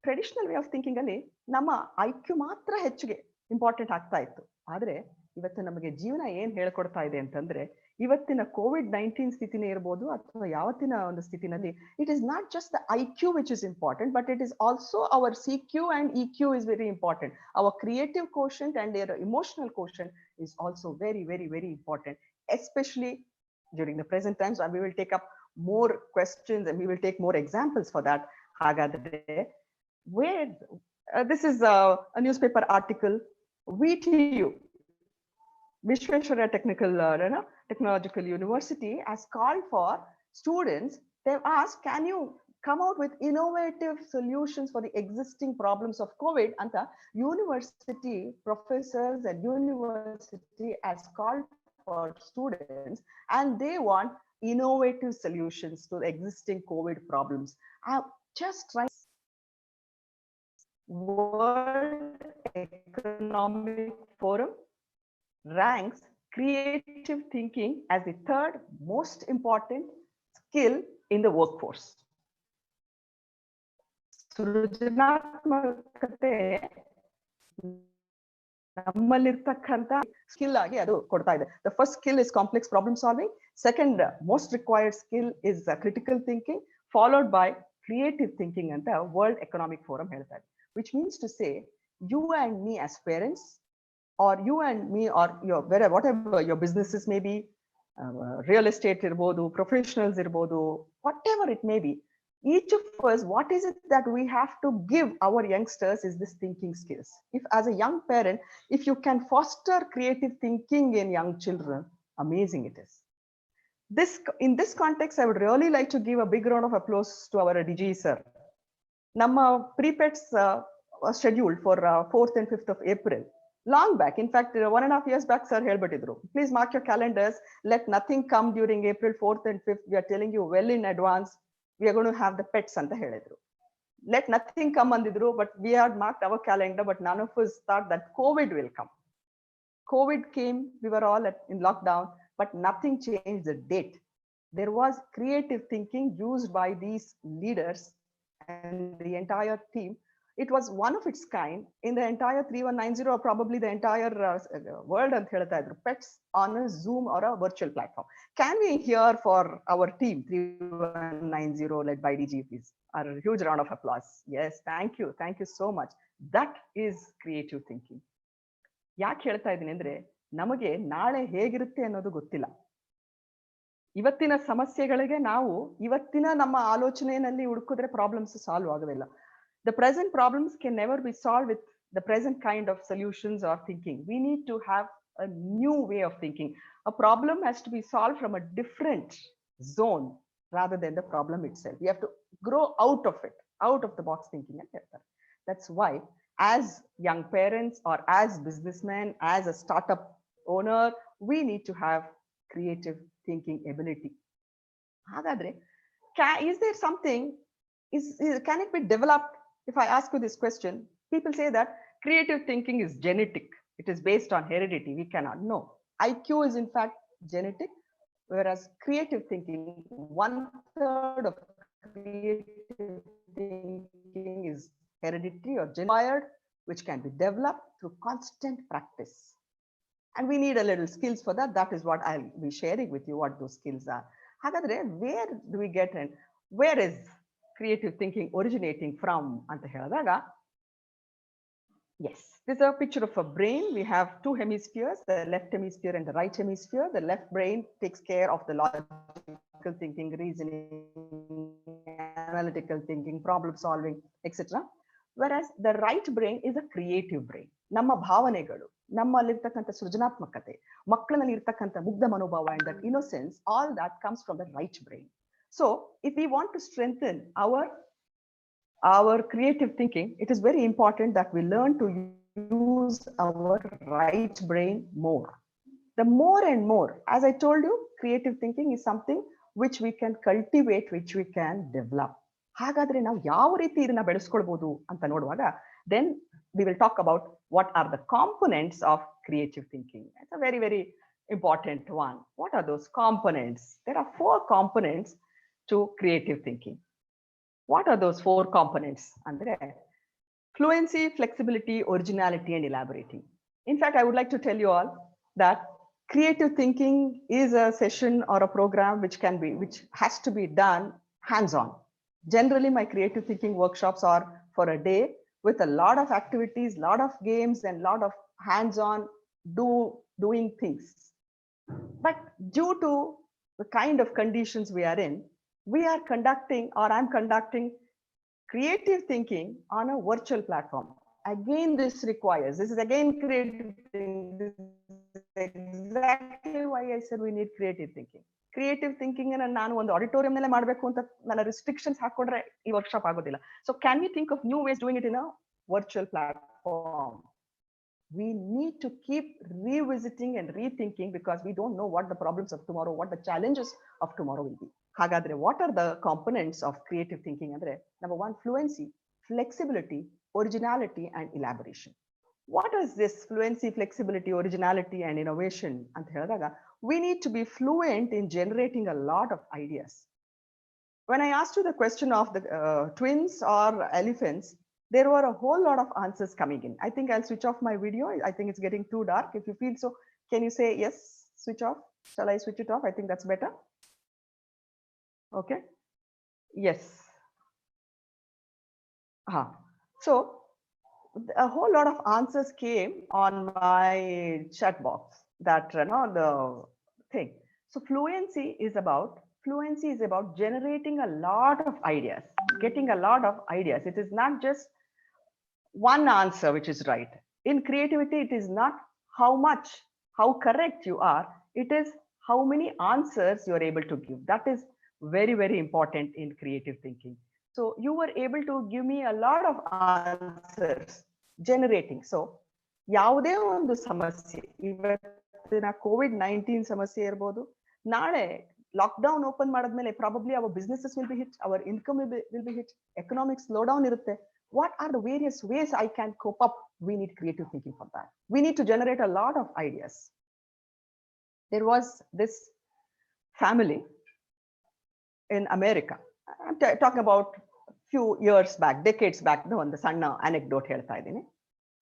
ಟ್ರೆಡಿಷನಲ್ ವೇ ಆಫ್ ಥಿಂಕಿಂಗ್ ಅಲ್ಲಿ ನಮ್ಮ IQ ಮಾತ್ರ ಹೆಚ್ಚಿಗೆ important ಆಗ್ತಾ ಇತ್ತು. ಆದ್ರೆ ಇವತ್ತು ನಮಗೆ ಜೀವನ ಏನ್ ಹೇಳ್ಕೊಡ್ತಾ ಇದೆ ಅಂತಂದ್ರೆ, ಇವತ್ತಿನ COVID-19 ಸ್ಥಿತಿನೇ ಇರಬಹುದು ಅಥವಾ ಯಾವತ್ತಿನ ಒಂದು ಸ್ಥಿತಿನಲ್ಲಿ, it is not just the IQ which is important, but it is also our CQ and EQ is very important. Our creative quotient and their emotional quotient is also very, very, very important, especially during the present times. And we will take up more questions and we will take more examples for that. Hagadre, where this is a newspaper article, VTU, Vishweshwaraya Technological University has called for students. They've asked, can you come out with innovative solutions for the existing problems of COVID? And the university professors and university has called for students, and they want innovative solutions to the existing COVID problems. Just try. World Economic Forum ranks creative thinking as the third most important skill in the workforce. ಸೃಜನಾತ್ಮಕತೆ ನಮ್ಮಲ್ಲಿರ್ತಕ್ಕಂಥ skill ಆಗಿ ಅದು ಕೊಡ್ತಾ ಇದೆ. The first skill is complex problem solving. Second most required skill is critical thinking, followed by creative thinking ಅಂತ World Economic Forum ಹೇಳ್ತಾ ಇದೆ. Which means to say, you and me as parents, or you and me, or your whatever your businesses may be, real estate irbodu, professionals irbodu, whatever it may be, each of us, what is it that we have to give our youngsters is this thinking skills. If as a young parent, if you can foster creative thinking in young children, amazing it is. In this context, I would really like to give a big round of applause to our DG sir. Nama pre-pets was scheduled for 4th and 5th of April. Long back, in fact, 1.5 years back, sir, helbetidru. Please mark your calendars. Let nothing come during April 4th and 5th. We are telling you well in advance. We are going to have the pets anta helidru. Let nothing come andidru, but we had marked our calendar, but none of us thought that COVID will come. COVID came, we were all in lockdown, but nothing changed the date. There was creative thinking used by these leaders and the entire team. It was one of its kind in the entire 3190, or probably the entire world and pets on a Zoom or a virtual platform. Can we hear for our team 3190 led by DG, please? A huge round of applause. Yes, thank you so much. That is creative thinking. ಯಾಕೆ ಹೇಳ್ತಾ ಇದ್ದೀನಿ ಅಂದ್ರೆ, ನಮಗೆ ನಾಳೆ ಹೇಗಿರುತ್ತೆ ಅನ್ನೋದು ಗೊತ್ತಿಲ್ಲ. ಇವತ್ತಿನ ಸಮಸ್ಯೆಗಳಿಗೆ ನಾವು ಇವತ್ತಿನ ನಮ್ಮ ಆಲೋಚನೆಯಲ್ಲಿ ಹುಡುಕಿದ್ರೆ ಪ್ರಾಬ್ಲಮ್ಸ್ ಸಾಲ್ವ್ ಆಗೋದಿಲ್ಲ. The present problems can never be solved with the present kind of solutions or thinking. We need to have a new way of thinking. A problem has to be solved from a different zone, rather than the problem itself. We have to grow out of it, out of the box thinking. That's why, as young parents or as businessmen, as a startup owner, we need to have creative thinking ability. Is there something, can it be developed? If I ask you this question, people say that creative thinking is genetic. It is based on heredity. We cannot know. IQ is in fact genetic, whereas creative thinking, 1/3 of creative thinking is hereditary or acquired, which can be developed through constant practice. And we need a little skills for that. That is what I'll be sharing with you, what those skills are. Where do we get in? Where is creative thinking originating from? Yes, this is a picture of a brain. We have two hemispheres, the left hemisphere and the right hemisphere. The left brain takes care of the logical thinking, reasoning, analytical thinking, problem solving, etc. Whereas the right brain is a creative brain. ನಮ್ಮ ಭಾವನೆಗಳು, ನಮ್ಮಲ್ಲಿರ್ತಕ್ಕಂಥ ಸೃಜನಾತ್ಮಕತೆ, ಮಕ್ಕಳಲ್ಲಿ ಇರ್ತಕ್ಕಂಥ ಮುಗ್ಧ ಮನೋಭಾವ and that innocence, all that comes from the right brain. So if we want to strengthen our creative thinking, it is very important that we learn to use our right brain more. The more and more, as I told you, creative thinking is something which we can cultivate, which we can develop. ಹಾಗಾದ್ರೆ ನಾವು ಯಾವ ರೀತಿ ಇದನ್ನ ಬೆಳೆಸ್ಕೊಳ್ಬಹುದು ಅಂತ ನೋಡುವಾಗ, then we will talk about what are the components of creative thinking. It's a very, very important one. What are those components? There are 4 components to creative thinking. What are those 4 components? Andre, fluency, flexibility, originality, and elaborating. In fact, I would like to tell you all that creative thinking is a session or a program which has to be done hands-on. Generally, my creative thinking workshops are for a day with a lot of activities, lot of games, and lot of hands-on doing things. But due to the kind of conditions we are in, we are conducting, or I'm conducting, creative thinking on a virtual platform. Again, this is again creative thinking. This is exactly why I said we need creative thinking. Creative thinking and ನಾನು ಒಂದು auditorium ನಲ್ಲೇ ಮಾಡಬೇಕು ಅಂತ ನನ್ನ restrictions ಹಾಕೊಂಡ್ರೆ ಈ workshop ಆಗೋದಿಲ್ಲ. So can we think of new ways doing it in a virtual platform? We need to keep revisiting and rethinking because we don't know what the problems of tomorrow, what the challenges of tomorrow will be. Hagadre, what are the components of creative thinking? Andre, number 1, fluency, flexibility, originality, and elaboration. What is this fluency, flexibility, originality, and innovation? We need to be fluent in generating a lot of ideas. When I asked you the question of the twins or elephants, there were a whole lot of answers coming in. I think I'll switch off my video. I think it's getting too dark. If you feel so, can you say yes, switch off? Shall I switch it off? I think that's better. Okay. Yes. So a whole lot of answers came on my chat box, that the thing. So fluency is about generating a lot of ideas, getting a lot of ideas. It is not just one answer which is right. In creativity, it is not how correct you are. It is how many answers you are able to give. That is very, very important in creative thinking. So you were able to give me a lot of answers generating. So ಯಾವುದೇ ಒಂದು ಸಮಸ್ಯೆ, ಇವತ್ತಿನ COVID-19 ಸಮಸ್ಯೆ ಇರಬಹುದು, ನಾಳೆ lockdown open ಮಾಡಿದ್ಮೇಲೆ probably our businesses will be hit, our income will be hit, economic slowdown ಇರುತ್ತೆ. What are the various ways I can cope up? We need creative thinking for that. We need to generate a lot of ideas. There was this family in America. I'm talking about few years back, decades back. ಒಂದು ಸಣ್ಣ anecdote ಹೇಳ್ತಾ ಇದ್ದೀನಿ.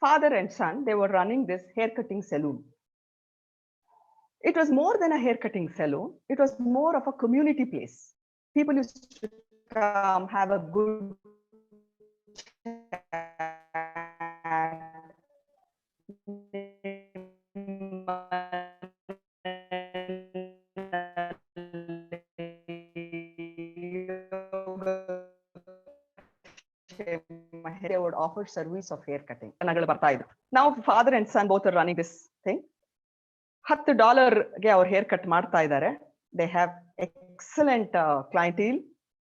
Father and son, they were running this hair cutting salon. It was more than a hair cutting salon. It was more of a community place. People used to come, have a good chat. They would offer service of hair cutting. Now father and son both are running this thing. $10 ಗೆ ಅವ್ರು hair cut ಮಾಡ್ತಾ ಇದ್ದಾರೆ. They have excellent clientele.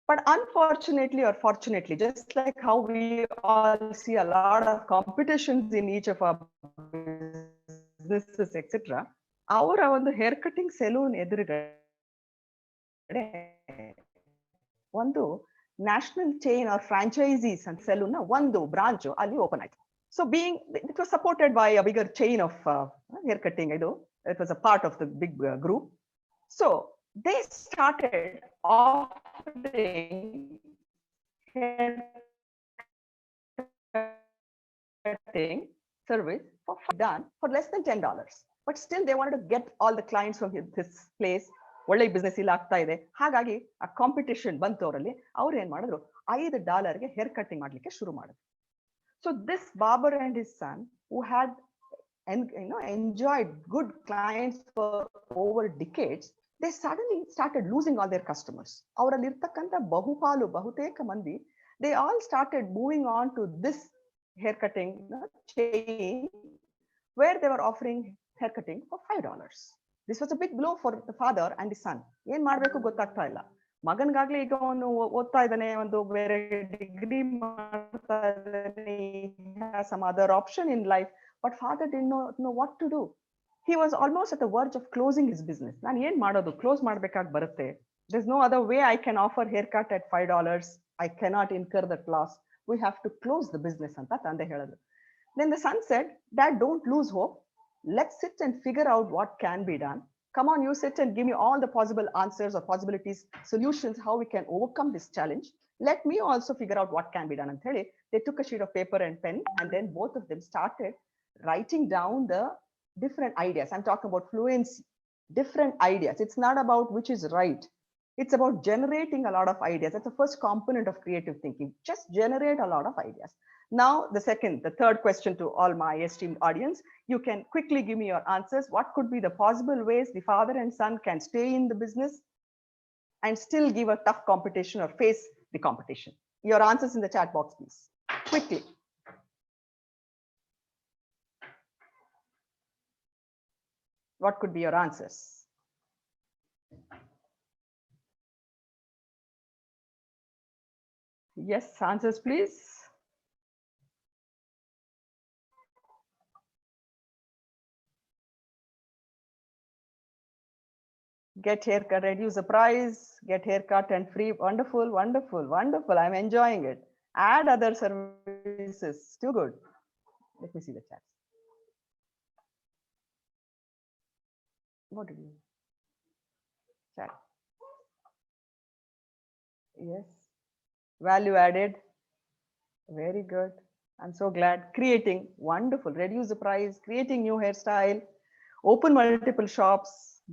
But unfortunately or fortunately, just like how we all see a lot of competitions in each of our businesses, etc., our ಒಂದು hair cutting salon ಎದುರುಗಡೆ ಒಂದು national chain or franchisees ಅಂತ salon ನ ಒಂದು branch ಅಲ್ಲಿ open ಆಯ್ತು. So being it was supported by a bigger chain of hair cutting, ಇದು it was a part of the big group. So they started offering hair cutting service for done for less than $10, but still they wanted to get all the clients from this place. ಒಳ್ಳೆ business ಇಲ್ಲಿ ಆಗ್ತಾ ಇದೆ, ಹಾಗಾಗಿ ಆ competition ಬಂತು ಅವರಲ್ಲಿ. ಅವ್ರು ಏನ್ ಮಾಡಿದ್ರು, $5ಗೆ ಹೇರ್ ಕಟ್ಟಿಂಗ್ ಮಾಡ್ಲಿಕ್ಕೆ ಶುರು ಮಾಡಿದ್ರು. So this Babar and his son who had enjoyed good clients for over decades, they suddenly started losing all their customers. ಅವರಲ್ಲಿ ಇರ್ತಕ್ಕಂಥ ಬಹುತೇಕ ಮಂದಿ, they all started moving on to this hair cutting chain where they were offering hair cutting for $5. This was a big blow for the father and the son. ಏನ್ ಮಾಡ್ಬೇಕು ಗೊತ್ತಾಗ್ತಾ ಇಲ್ಲ. ಮಗನ್ಗಾಗ್ಲಿ ಈಗ ಅವನು ಓದ್ತಾ ಇದ್ದಾನೆ, ಒಂದು ಬೇರೆ ಡಿಗ್ರಿ ಮಾಡ್ತಾ ಇದ್ದಾನೆ, some other option in life, but father didn't know what to do. He was almost at the verge of closing his business. ನಾನು ಏನ್ ಮಾಡೋದು, ಕ್ಲೋಸ್ ಮಾಡ್ಬೇಕಾಗಿ ಬರುತ್ತೆ. There's no other way I can offer haircut at $5. I cannot incur that loss. We have to close the business ಅಂತ ತಂದೆ ಹೇಳಿದ್ರು. Then the son said, Dad, don't lose hope. Let's sit and figure out what can be done. Come on, you sit and give me all the possible answers or possibilities, solutions, how we can overcome this challenge. Let me also figure out what can be done. And they took a sheet of paper and pen, and then both of them started writing down the different ideas. I'm talking about fluency, different ideas. It's not about which is right. It's about generating a lot of ideas. That's the first component of creative thinking. Just generate a lot of ideas. Now, the third question to all my esteemed audience, you can quickly give me your answers. What could be the possible ways the father and son can stay in the business and still give a tough competition or face the competition? Your answers in the chat box, please. Quickly. What could be your answers? Yes, answers, please. Get haircut, reduce the price, get haircut and free. Wonderful, wonderful, wonderful. I'm enjoying it. Add other services. Too good. Let me see the chat. What did you chat? Yes. Value added. Very good. I'm so glad. Creating. Wonderful. Reduce the price. Creating new hairstyle. Open multiple shops.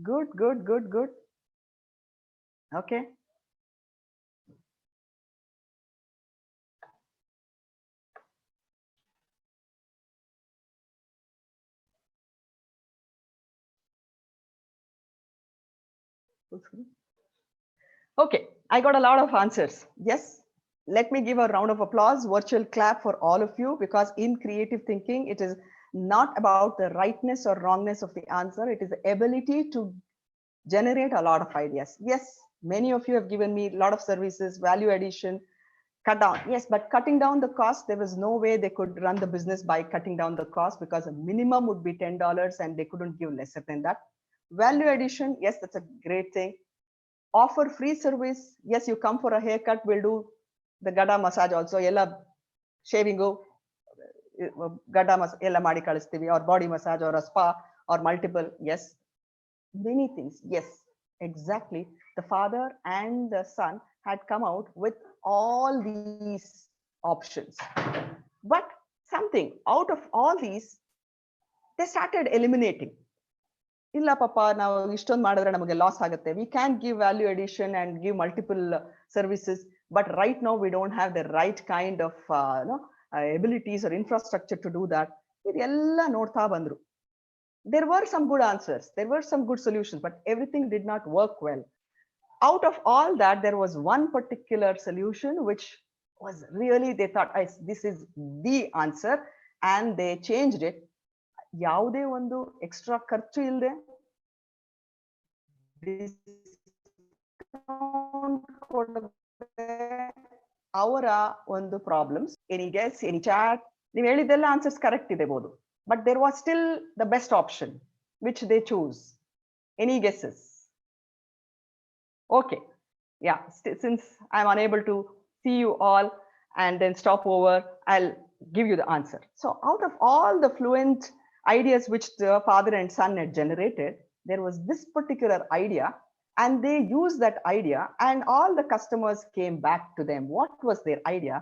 Good, good, good, good. Okay. Okay, I got a lot of answers. Yes, let me give a round of applause, virtual clap for all of you, because in creative thinking, it is not about the rightness or wrongness of the answer. It is the ability to generate a lot of ideas. Yes, many of you have given me a lot of services, value addition, cut down. Yes, but cutting down the cost, there was no way they could run the business by cutting down the cost, because a minimum would be $10 and they couldn't give lesser than that. Value addition, yes, that's a great thing. Offer free service. Yes, you come for a haircut, we'll do the gada massage also. Ella shaving, gada ella madi kalistivi, or body massage or a spa or multiple. Yes, many things. Yes, exactly. The father and the son had come out with all these options, but something out of all these, they started eliminating. ಇಲ್ಲ ಪಾಪ, ನಾವು ಇಷ್ಟೊಂದು ಮಾಡಿದ್ರೆ ನಮಗೆ loss ಆಗುತ್ತೆ. We can give value addition and give multiple services, but right now we don't have the right kind of abilities or infrastructure to do that. ಇದೆಲ್ಲ ನೋಡ್ತಾ ಬಂದ್ರು. There were some good answers, there were some good solutions, but everything did not work well. Out of all that, there was one particular solution which was really, they thought, this is the answer, and they changed it. ಯಾವುದೇ ಒಂದು extra ಖರ್ಚು ಇಲ್ಲದೆ ಅವರ ಒಂದು problems, any guess, any chat, ನೀವು ಹೇಳಿದ್ದೆಲ್ಲ answers correct ಇರಬಹುದು, but there was still the best option which they choose. Any guesses? Okay, yeah, since I'm unable to see you all and then stop over, I'll give you the answer. So out of all the fluent ideas which the father and son had generated, there was this particular idea, and they used that idea, and all the customers came back to them. What was their idea?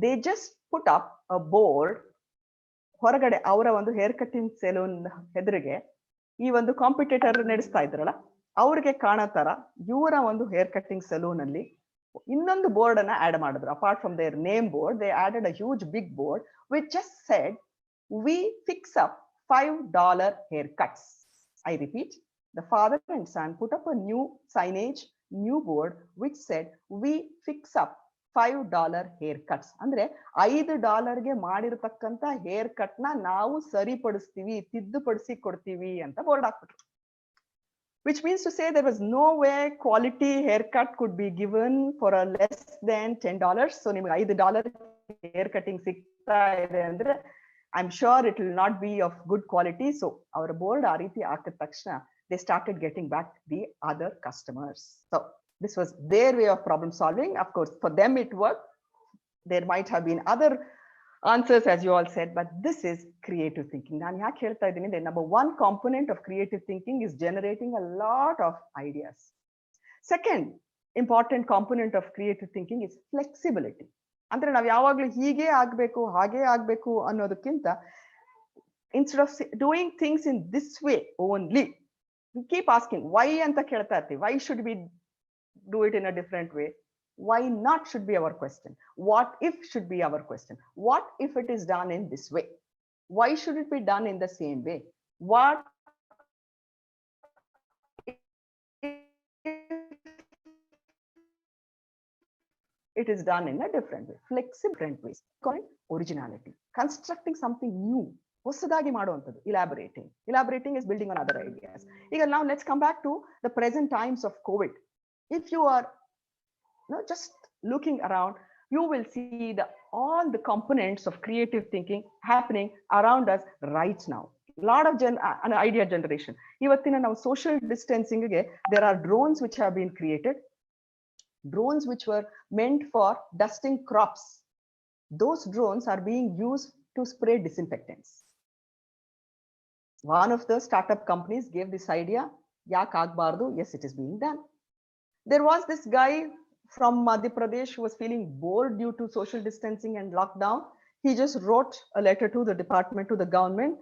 They just put up a board ಹೊರಗಡೆ ಅವರ ಒಂದು hair cutting salon ಎದುರಿಗೆ ಈ ಒಂದು competitor ನಡೆಸ್ತಾ ಇದ್ರಲ್ಲ ಅವ್ರಿಗೆ ಕಾಣೋ ತರ ಇವರ ಒಂದು ಹೇರ್ ಕಟಿಂಗ್ ಸೆಲೂನ್ ಅಲ್ಲಿ ಇನ್ನೊಂದು ಬೋರ್ಡ್ ಅನ್ನ ಆಡ್ ಮಾಡಿದ್ರು. Apart from their name board, they added a huge big board which just said, we fix up $5 haircuts. I repeat, the father and son put up a new signage, new board which said, we fix up $5 hair cuts. ಅಂದ್ರೆ $5ಗೆ ಮಾಡಿರತಕ್ಕಂತ hair cut ನ ನಾವು ಸರಿಪಡಿಸ್ತೀವಿ, ತಿದ್ದುಪಡಿಸಿ ಕೊಡ್ತೀವಿ ಅಂತ board ಹಾಕ್ಬಿಟ್ರು. Which means to say there was no way quality haircut could be given for a less than $10. So ನಿಮಗೆ $5 hair cutting ಸಿಗ್ತಾ ಇದೆ ಅಂದ್ರೆ I'm sure it will not be of good quality. So our board ಆ ರೀತಿ ಹಾಕಿದ ತಕ್ಷಣ they started getting back the other customers. So this was their way of problem solving. Of course, for them it worked. There might have been other answers, as you all said, but this is creative thinking. ನಾನು ಯಾಕೆ ಹೇಳ್ತಾ ಇದ್ದೀನಿ ಅಂದ್ರೆ number one component of creative thinking is generating a lot of ideas. Second important component of creative thinking is flexibility. ಅಂದ್ರೆ ನಾವು ಯಾವಾಗ್ಲೂ ಹೀಗೆ ಆಗ್ಬೇಕು ಹಾಗೆ ಆಗ್ಬೇಕು ಅನ್ನೋದಕ್ಕಿಂತ, instead of doing things in this way only, we keep asking why ಅಂತ ಕೇಳ್ತಾ ಇರ್ತೀವಿ. Why should we do it in a different way? Why not should be our question. What if should be our question. What if it is done in this way? Why should it be done in the same way? What it is done in a different way? Flexible ways. Call it originality. Constructing something new. ಹೊಸದಾಗಿ ಮಾಡುವಂಥದ್ದು. Elaborating is building on other ideas. ಈಗ now let's come back to the present times of COVID. If you are just looking around, you will see all the components of creative thinking happening around us right now. A lot of an idea generation. Ivattina now social distancing ge, there are drones which have been created, drones which were meant for dusting crops. Those drones are being used to spray disinfectants. One of the startup companies gave this idea, yak agbardu? Yes, it is being done. There was this guy from Madhya Pradesh who was feeling bored due to social distancing and lockdown. He just wrote a letter to the department, to the government.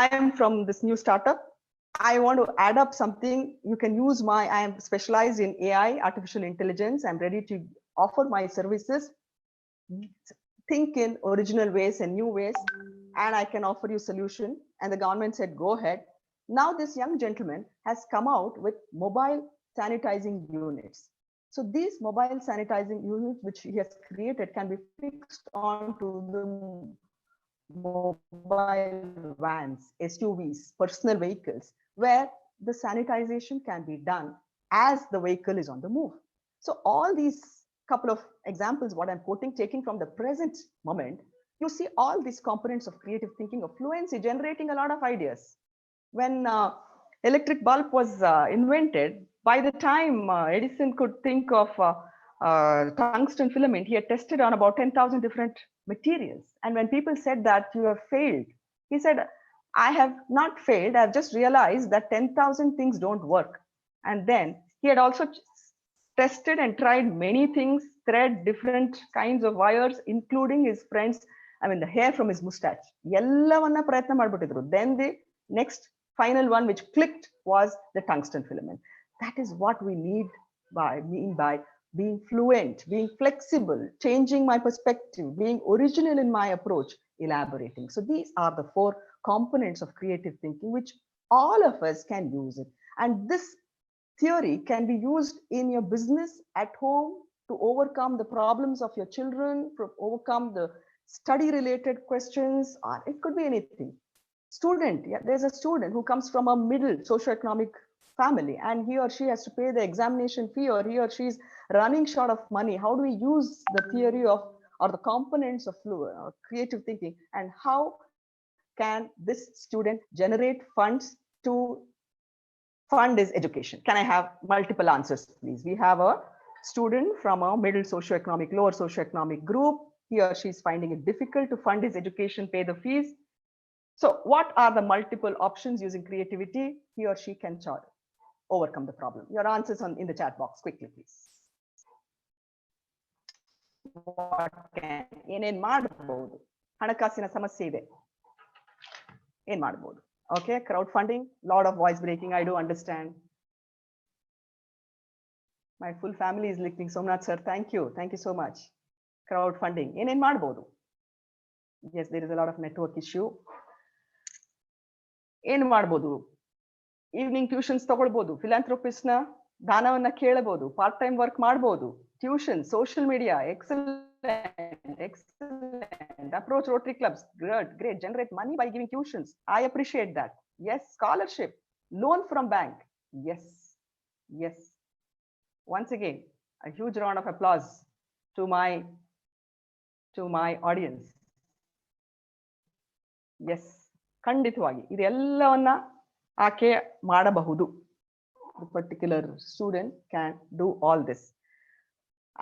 I am from this new startup. I want to add up something. You can use I am specialized in AI, artificial intelligence. I'm ready to offer my services. Think in original ways and new ways, and I can offer you solution. And the government said, go ahead. Now this young gentleman has come out with mobile sanitizing units. So these mobile sanitizing units which he has created can be fixed onto the mobile vans, SUVs, personal vehicles, where the sanitization can be done as the vehicle is on the move. So all these couple of examples, what I'm quoting, taking from the present moment, you see all these components of creative thinking, of fluency, generating a lot of ideas. When electric bulb was invented, by the time Edison could think of tungsten filament, he had tested on about 10,000 different materials. And when people said that you have failed, he said, I have not failed. I've just realized that 10,000 things don't work. And then he had also tested and tried many things, thread different kinds of wires, including his friends, the hair from his mustache. Yellavanna prayatna madbitidru. Then the next final one which clicked was the tungsten filament. That is what we mean by being fluent, being flexible, changing my perspective, being original in my approach, elaborating. So these are the 4 components of creative thinking which all of us can use it. And this theory can be used in your business, at home, to overcome the problems of your children, to overcome the study related questions, or it could be anything. Student, there's a student who comes from a middle socioeconomic family, and he or she has to pay the examination fee, or he or she is running short of money. How do we use the theory of or the components of creative thinking, and how can this student generate funds to fund his education? Can I have multiple answers, please? We have a student from a middle socioeconomic, lower socioeconomic group. He or she is finding it difficult to fund his education, pay the fees. So what are the multiple options using creativity he or she can overcome the problem? Your answers in the chat box quickly, please. ಏನೇನ್ ಮಾಡಬಹುದು? ಹಣಕಾಸಿನ ಸಮಸ್ಯೆ ಇದೆ, ಏನ್ ಮಾಡಬಹುದು? Okay, crowdfunding, lot of voice breaking, I do understand. My full family is listening. Somnath sir, thank you so much. Crowdfunding, ಏನೇನ್ ಮಾಡಬಹುದು? Yes, there is a lot of network issue. ಏನ್ ಮಾಡಬಹುದು? ಈವ್ನಿಂಗ್ ಟ್ಯೂಷನ್ಸ್ ತಗೊಳ್ಬಹುದು, ಫಿಲಾಂಥ್ರೋಪಿಸ್ಟ್ ನ ದಾನವನ್ನ ಕೇಳಬಹುದು, part time work ಮಾಡಬಹುದು, tuition, social media, excellent approach. Rotary clubs, great, generate money by giving tuitions. I appreciate that. Yes, scholarship, loan from bank. Yes. Once again, a huge round of applause to my audience. Yes, ಖಂಡಿತವಾಗಿ ಇದೆಲ್ಲವನ್ನ ಆಕೆ ಮಾಡಬಹುದು. The particular student can do all this.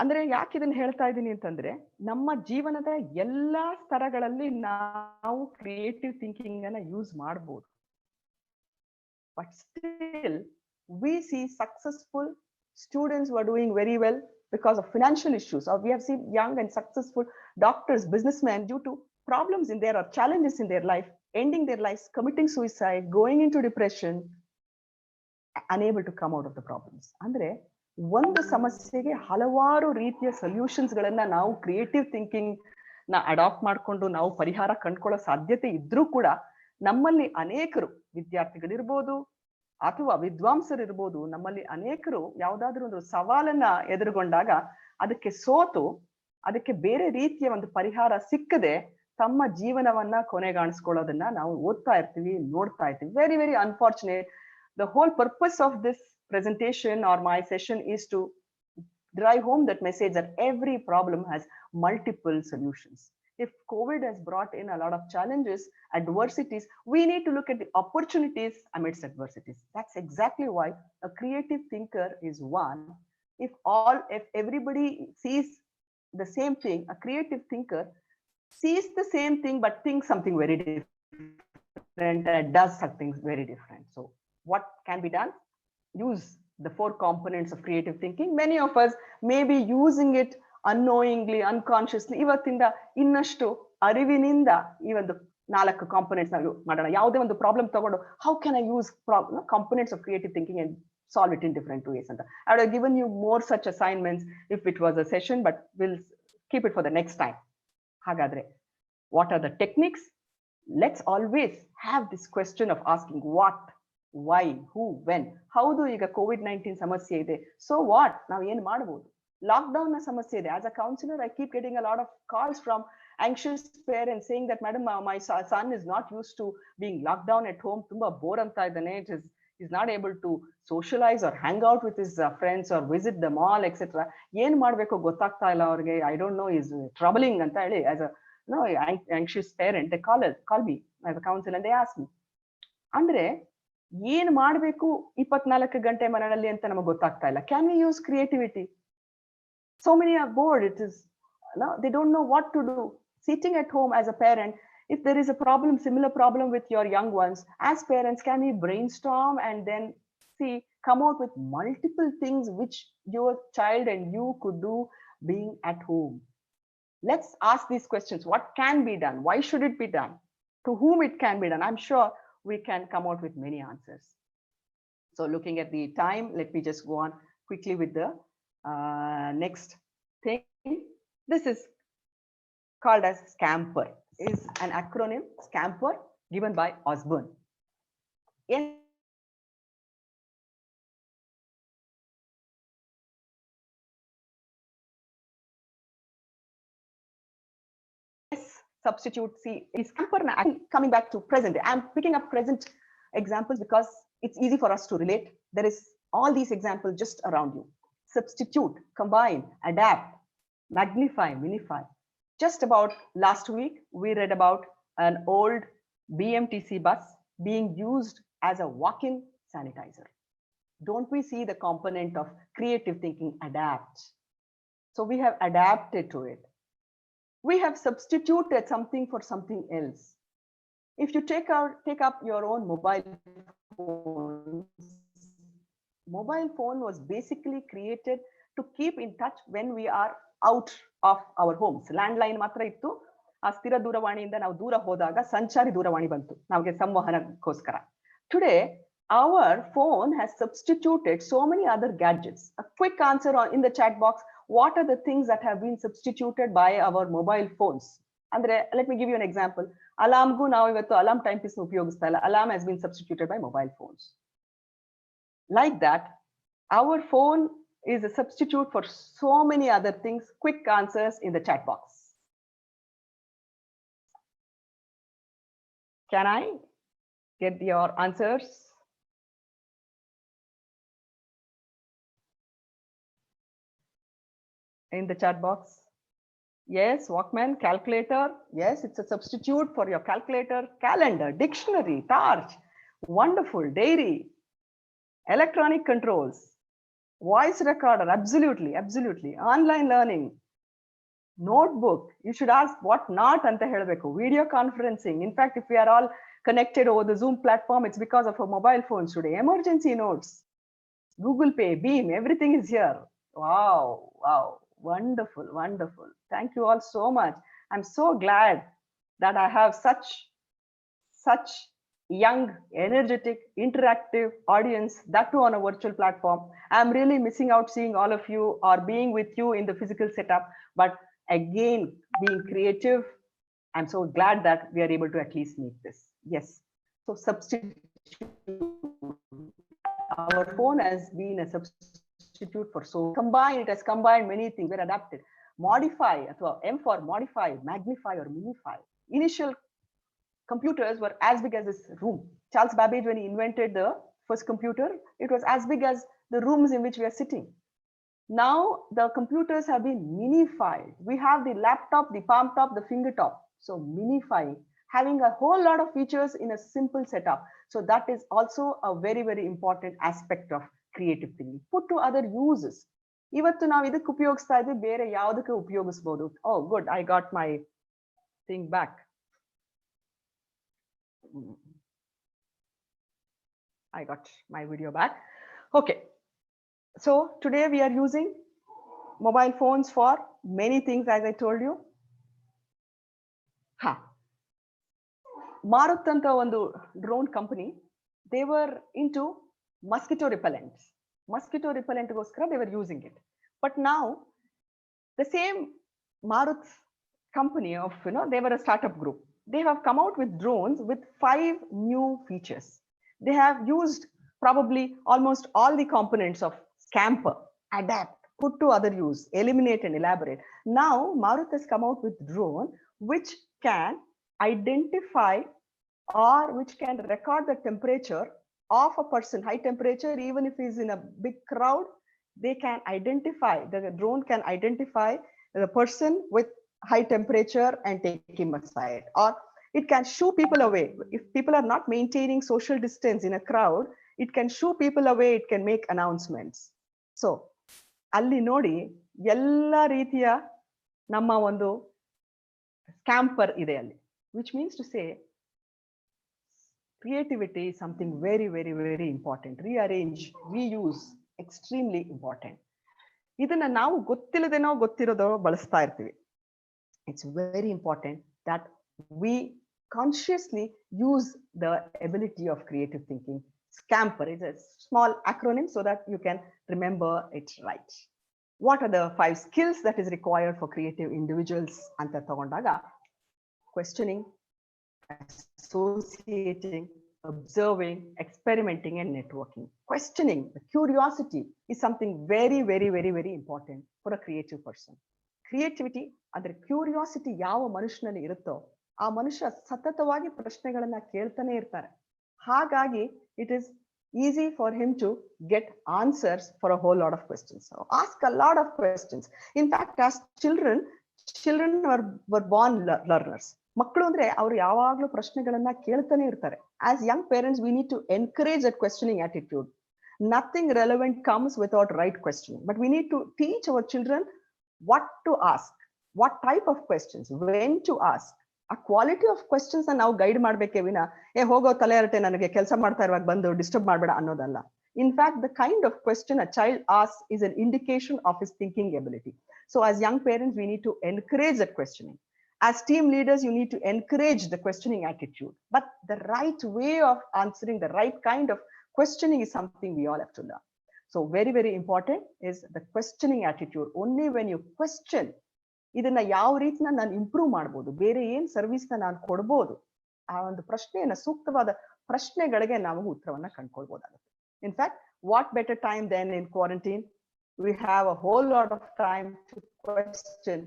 ಅಂದ್ರೆ ಯಾಕೆ ಇದನ್ನ ಹೇಳ್ತಾ ಇದ್ದೀನಿ ಅಂತಂದ್ರೆ, ನಮ್ಮ ಜೀವನದ ಎಲ್ಲಾ ಸ್ತರಗಳಲ್ಲಿ ನಾವು ಕ್ರಿಯೇಟಿವ್ ಥಿಂಕಿಂಗ್ ಅನ್ನ ಯೂಸ್ ಮಾಡಬಹುದು. But still we see successful students who are doing very well because of financial issues, or we have seen young and successful doctors, businessmen, due to problems in their or challenges in their life, ending their lives, committing suicide, going into depression, unable to come out of the problems. ಅಂದ್ರೆ ಒಂದು ಸಮಸ್ಯೆಗೆ ಹಲವಾರು ರೀತಿಯ solutions ಗಳನ್ನ ನಾವು creative thinking ನ adapt ಮಾಡ್ಕೊಂಡು ನಾವು ಪರಿಹಾರ ಕಂಡುಕೊಳ್ಳೋ ಸಾಧ್ಯತೆ ಇದ್ರೂ ಕೂಡ, ನಮ್ಮಲ್ಲಿ ಅನೇಕರು, ವಿದ್ಯಾರ್ಥಿಗಳಿರ್ಬೋದು ಅಥವಾ ವಿದ್ವಾಂಸರಿರ್ಬೋದು, ನಮ್ಮಲ್ಲಿ ಅನೇಕರು ಯಾವುದಾದ್ರೂ ಒಂದು ಸವಾಲನ್ನ ಎದುರುಗೊಂಡಾಗ ಅದಕ್ಕೆ ಸೋತು ಅದಕ್ಕೆ ಬೇರೆ ರೀತಿಯ ಒಂದು ಪರಿಹಾರ ಸಿಕ್ಕದೆ ತಮ್ಮ ಜೀವನವನ್ನ ಕೊನೆಗಾಣಿಸ್ಕೊಳ್ಳೋದನ್ನ ನಾವು ಓದ್ತಾ ಇರ್ತೀವಿ, ನೋಡ್ತಾ ಇರ್ತೀವಿ. Very very unfortunate. The whole purpose of this presentation or my session is to drive home that message that every problem has multiple solutions. If COVID has brought in a lot of challenges, adversities, we need to look at the opportunities amidst adversities. That's exactly why a creative thinker is one. If everybody sees the same thing, a creative thinker sees the same thing but thinks something very different and does something very different. So what can be done? Use the 4 components of creative thinking. Many of us may be using it unknowingly, unconsciously. ಇವತ್ತಿಂದ ಇನ್ನಷ್ಟು ಅರಿವಿನಿಂದ ಈ ಒಂದು 4 components ನಾವು ಮಾಡೋಣ. ಯಾವುದೇ ಒಂದು problem ತಗೊಂಡು how can I use components of creative thinking and solve it in different ways ಅಂತ. I would have given you more such assignments if it was a session, but we'll keep it for the next time. ಹಾಗಾದ್ರೆ what are the techniques? Let's always have this question of asking what, why, who, when. ಹೌದು, ಈಗ COVID-19 ಸಮಸ್ಯೆ ಇದೆ, so what? ನಾವು ಏನು ಮಾಡಬಹುದು? Lockdown ನ ಸಮಸ್ಯೆ ಇದೆ. As a counselor, I keep getting a lot of calls from anxious parents saying that, madam, my son is not used to being locked down at home. ತುಂಬಾ bore ಅಂತ ಇದ್ದಾನೆ. He's not able to socialize or hang out with his friends or visit the mall, etc. ಏನ್ ಮಾಡ್ಬೇಕು ಗೊತ್ತಾಗ್ತಾ ಇಲ್ಲ ಅವ್ರಿಗೆ. I don't know, is troubling ಅಂತ ಹೇಳಿ, as a anxious parent, they call me as a counselor and they ask me. ಅಂದ್ರೆ ಏನ್ ಮಾಡ್ಬೇಕು 24 ಗಂಟೆ ಮನೆಯಲ್ಲಿ ಅಂತ ನಮಗೆ ಗೊತ್ತಾಗ್ತಾ ಇಲ್ಲ. Can we use creativity? So many are bored. They don't know what to do. Sitting at home as a parent, if there is a problem, similar problem with your young ones, as parents, can we brainstorm and then come out with multiple things which your child and you could do being at home? Let's ask these questions. What can be done? Why should it be done? To whom it can be done? I'm sure we can come out with many answers. So looking at the time, let me just go on quickly with the next thing. This is called as SCAMPER. Is an acronym, SCAMPER, given by Osborne. Substitute C is SCAMPER. Coming back to present, I'm picking up present examples because it's easy for us to relate. There is all these examples just around you. Substitute, combine, adapt, magnify, minify. Just about last week, we read about an old BMTC bus being used as a walk-in sanitizer. Don't we see the component of creative thinking, adapt? So we have adapted to it. We have substituted something for something else. If you take up your own mobile phone was basically created to keep in touch when we are out of our homes. Landline ಮಾತ್ರ ಇತ್ತು. ಆ ಸ್ಥಿರ ದೂರವಾಣಿಯಿಂದ ನಾವು ದೂರ ಹೋದಾಗ ಸಂಚಾರಿ ದೂರವಾಣಿ ಬಂತು ನಮಗೆ ಸಂವಹನಕ್ಕೋಸ್ಕರ. Today, our phone has substituted so many other gadgets. A quick answer in the chat box. What are the things that have been substituted by our mobile phones? Andre, let me give you an example. Alarmgu ನಾವು ಇವತ್ತು alarm timepiece ಉಪಯೋಗಿಸ್ತಾ ಇಲ್ಲ. Alarm has been substituted by mobile phones. Like that, our phone is a substitute for so many other things. Quick answers in the chat box. Can I get your answers? In the chat box. Yes, Walkman, calculator. Yes, it's a substitute for your calculator, calendar, dictionary, torch. Wonderful. Diary, electronic controls, voice recorder. Absolutely, absolutely. Online learning, notebook. You should ask what not anta helbeku. Video conferencing. In fact, if we are all connected over the Zoom platform, it's because of our mobile phones today. Emergency notes, Google Pay, Beam, everything is here. Wow, wow. Wonderful, wonderful. Thank you all so much. I'm so glad that I have such young, energetic, interactive audience, that too on a virtual platform. I'm really missing out seeing all of you or being with you in the physical setup. But again, being creative, I'm so glad that we are able to at least meet this. Yes. So substitute. Our phone has been a substitute for so combine. It has combined many things. We're adapted. Modify, M for modify, magnify or minify. Initial computers were as big as this room. Charles Babbage, when he invented the first computer, it was as big as the rooms in which we are sitting. Now the computers have been minified. We have the laptop, the palm top, the finger top. So minifying, having a whole lot of features in a simple setup. So that is also a very, very important aspect of creative thinking. Put to other uses. ಇವತ್ತು ನಾವು ಇದಕ್ಕೆ ಉಪಯೋಗಿಸ್ತಾ ಇದ್ವಿ, ಬೇರೆ ಯಾವುದಕ್ಕೆ ಉಪಯೋಗಿಸಬಹುದು. Oh, good. I got my thing back. I got my video back. Okay. So today we are using mobile phones for many things, as I told you. Maruth anta ಒಂದು drone company, they were into mosquito repellents. Mosquito repellent goskara they were using it. But now the same Maruth company of, they were a startup group. They have come out with drones with 5 new features. They have used probably almost all the components of scamper, adapt, put to other use, eliminate and elaborate. Now Maruth has come out with drone which can identify or which can record the temperature of a person, high temperature, even if he's in a big crowd. They can identify, the drone can identify the person with high temperature and take him aside, or it can shoo people away. If people are not maintaining social distance in a crowd, it can shoo people away. It can make announcements. So alli nodi ella ರೀತಿಯ ನಮ್ಮ ಒಂದು ಸ್ಕ್ಯಾಂಪರ್ ಇದೆ ಅಲ್ಲಿ, which means to say creativity is something very, very, very important. Rearrange, reuse, extremely important. ಇದನ್ನ ನಾವು ಗೊತ್ತಿಲ್ಲದೇನೋ ಗೊತ್ತಿರೋದೋ ಬಳಸ್ತಾ ಇರ್ತೀವಿ. It's very important that we consciously use the ability of creative thinking. Scamper is a small acronym so that you can remember it right. What are the 5 skills that is required for creative individuals anta tagondaga? Questioning, associating, observing, experimenting, and networking. Questioning, the curiosity is something very, very, very, very important for a creative person. Creativity, ಅಂದ್ರೆ curiosity ಯಾವ ಮನುಷ್ಯನಲ್ಲಿ ಇರುತ್ತೋ ಆ ಮನುಷ್ಯ ಸತತವಾಗಿ ಪ್ರಶ್ನೆಗಳನ್ನ ಕೇಳ್ತಾನೆ ಇರ್ತಾರೆ. ಹಾಗಾಗಿ it is easy for him to get answers for a whole lot of questions. So ask a lot of questions. In fact, as children were born learners. ಮಕ್ಕಳು ಅಂದ್ರೆ ಅವ್ರು ಯಾವಾಗ್ಲೂ ಪ್ರಶ್ನೆಗಳನ್ನ ಕೇಳ್ತಾನೆ ಇರ್ತಾರೆ. As young parents, we need to encourage that questioning attitude. Nothing relevant comes without right questioning, but we need to teach our children what to ask, what type of questions, when to ask. ಆ quality of questions ನಾವು guide ಮಾಡ್ಬೇಕೇ ವಿನ ಹೋಗೋ ತಲೆ ಹರಟೆ ನನಗೆ ಕೆಲಸ ಮಾಡ್ತಾ ಇರುವಾಗ ಬಂದು ಡಿಸ್ಟರ್ಬ್ ಮಾಡಬೇಡ ಅನ್ನೋದಲ್ಲ. In fact, the kind of question a child asks is an indication of his thinking ability. So as young parents, we need to encourage that questioning. As team leaders, you need to encourage the questioning attitude. But the right way of answering, the right kind of questioning is something we all have to learn. So very, very important is the questioning attitude. Only when you question, ಇದನ್ನ ಯಾವ ರೀತಿನ ನಾನು improve ಮಾಡ್ಬೋದು, ಬೇರೆ ಏನ್ ಸರ್ವಿಸ್ನ ನಾನು ಕೊಡ್ಬೋದು, ಆ ಒಂದು ಪ್ರಶ್ನೆಯನ್ನ ಸೂಕ್ತವಾದ ಪ್ರಶ್ನೆಗಳಿಗೆ ನಾವು ಉತ್ತರವನ್ನ ಕಂಡುಕೊಳ್ಬಹುದಾಗುತ್ತೆ. In fact, what better time than in quarantine? We have a whole lot of time to question,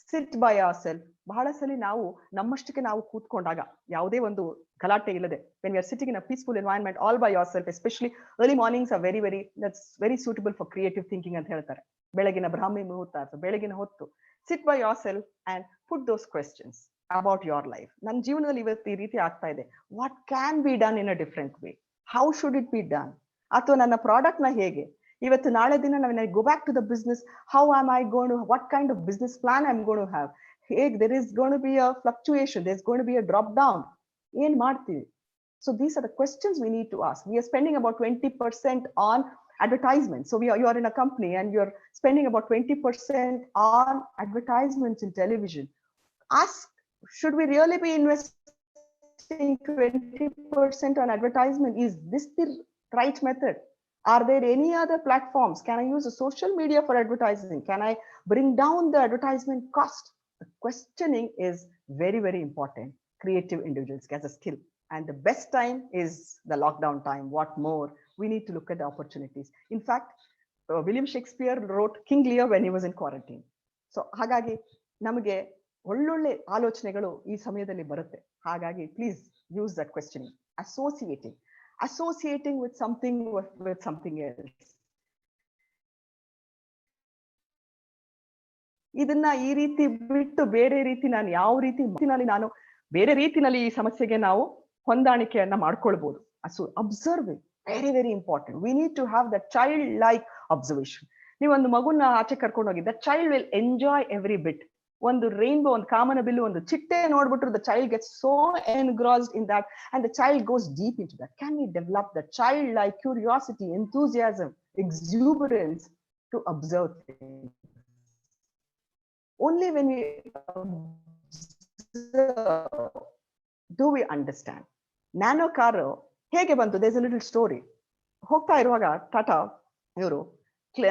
sit by ourselves. ಬಹಳ ಸಲ ನಾವು ನಮ್ಮಷ್ಟಕ್ಕೆ ನಾವು ಕೂತ್ಕೊಂಡಾಗ ಯಾವುದೇ ಒಂದು ಗಲಾಟೆ ಇಲ್ಲದೆ, when we are sitting in a peaceful environment all by yourself, especially early mornings are that's very suitable for creative thinking ಅಂತ ಹೇಳ್ತಾರೆ. ಬೆಳಗಿನ ಬ್ರಾಹ್ಮಿ ಮುಹೂರ್ತ ಅಥವಾ ಬೆಳಗಿನ ಹೊತ್ತು sit by yourself and put those questions about your life. ನನ್ನ ಜೀವನದಲ್ಲಿ ಇವತ್ತು ಈ ರೀತಿ ಆಗ್ತಾ ಇದೆ, what can be done in a different way? How should it be done? ಅಥವಾ ನನ್ನ ಪ್ರಾಡಕ್ಟ್ ನ ಹೇಗೆ ಇವತ್ತು ನಾಳೆ ದಿನ ನಾವು go back to the business, how am I going to, what kind of business plan I'm going to have? There is going to be a fluctuation, there's going to be a drop down. ಏನ್ ಮಾಡ್ತೀವಿ? So these are the questions we need to ask. We are spending about 20% on advertisement. So you are in a company and you're spending about 20% on advertisements in television. Ask, should we really be investing 20% on advertisement? Is this the right method? Are there any other platforms? Can I use a social media for advertising? Can I bring down the advertisement cost? The questioning is very, very important. Creative individuals as a skill. And the best time is the lockdown time. What more? We need to look at the opportunities. In fact, William Shakespeare wrote King Lear when he was in quarantine. So ಹಾಗಾಗಿ ನಮಗೆ ಒಳ್ಳೊಳ್ಳೆ ಆಲೋಚನೆಗಳು ಈ ಸಮಯದಲ್ಲಿ ಬರುತ್ತೆ. ಹಾಗಾಗಿ please use that questioning. Associating with something else. ಇದನ್ನ ಈ ರೀತಿ ಬಿಟ್ಟು ಬೇರೆ ರೀತಿ ನಾನು ಯಾವ ರೀತಿನಲ್ಲಿ ನಾನು ಬೇರೆ ರೀತಿನಲ್ಲಿ ಈ ಸಮಸ್ಯೆಗೆ ನಾವು ಹೊಂದಾಣಿಕೆಯನ್ನ ಮಾಡ್ಕೊಳ್ಬಹುದು. Observing very, very important. We need to have that child-like observation. ನೀವು ಒಂದು ಮಗುನ ಆಚೆ ಕರ್ಕೊಂಡು ಹೋಗಿ, that child will enjoy every bit. ಒಂದು ರೈನ್ಬೋ, ಒಂದು ಕಾಮನ ಬಿಲ್ಲು, ಒಂದು ಚಿಟ್ಟೆ ನೋಡ್ಬಿಟ್ರು, the child gets so engrossed in that and the child goes deep into that. Can we develop that child-like curiosity, enthusiasm, exuberance to observe things? Only when we observe do we understand. Nano car ಹೇಗೆ ಬಂತು? There's a little story. ಹೋಗ್ತಾ ಇರುವಾಗ ಟಾಟಾ ಇವರು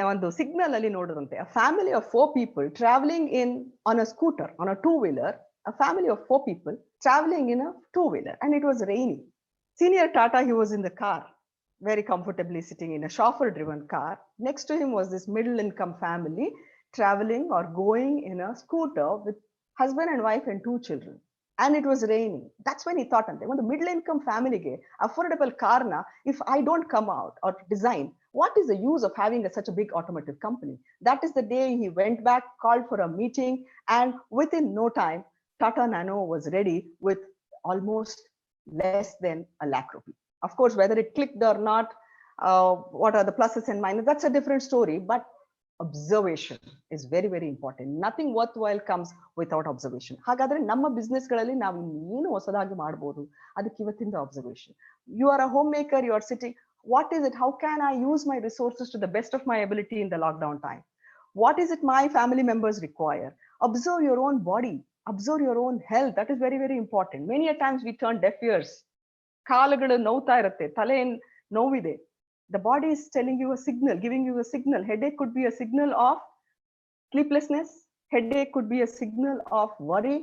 ಒಂದು signal ಅಲ್ಲಿ ನೋಡಿದಂತೆ a family of 4 people traveling on a scooter, on a two-wheeler, a family of 4 people traveling in a two-wheeler, and it was raining. Senior Tata, he was in the car, very comfortably sitting in a chauffeur-driven car. Next to him was this middle-income family traveling or going in a scooter with husband and wife and 2 children. And it was raining. That's when he thought, ಒಂದು middle income family ಗೆ affordable car na, if I don't come out or design, what is the use of having such a big automotive company? That is the day he went back, called for a meeting, and within no time, Tata Nano was ready with almost less than ₹1,00,000. Of course, whether it clicked or not, what are the pluses and minuses, that's a different story, but observation is very, very important. Nothing worthwhile comes without observation. ಹಾಗಾದ್ರೆ ನಮ್ಮ business ಗಳಲ್ಲಿ ನಾವು ಏನು ಹೊಸದಾಗಿ ಮಾಡಬಹುದು, ಅದಕ್ಕೆ ಇವತ್ತಿಂದ observation. You are a homemaker, you are sitting, what is it? How can I use my resources to the best of my ability in the lockdown time? What is it my family members require? Observe your own body, observe your own health. That is very, very important. Many a times we turn deaf ears. ಕಾಲುಗಳು ನೋವ್ತಾ ಇರುತ್ತೆ, ತಲೆ ನೋವಿದೆ. The body is telling you a signal, giving you a signal. Headache could be a signal of sleeplessness. Headache could be a signal of worry.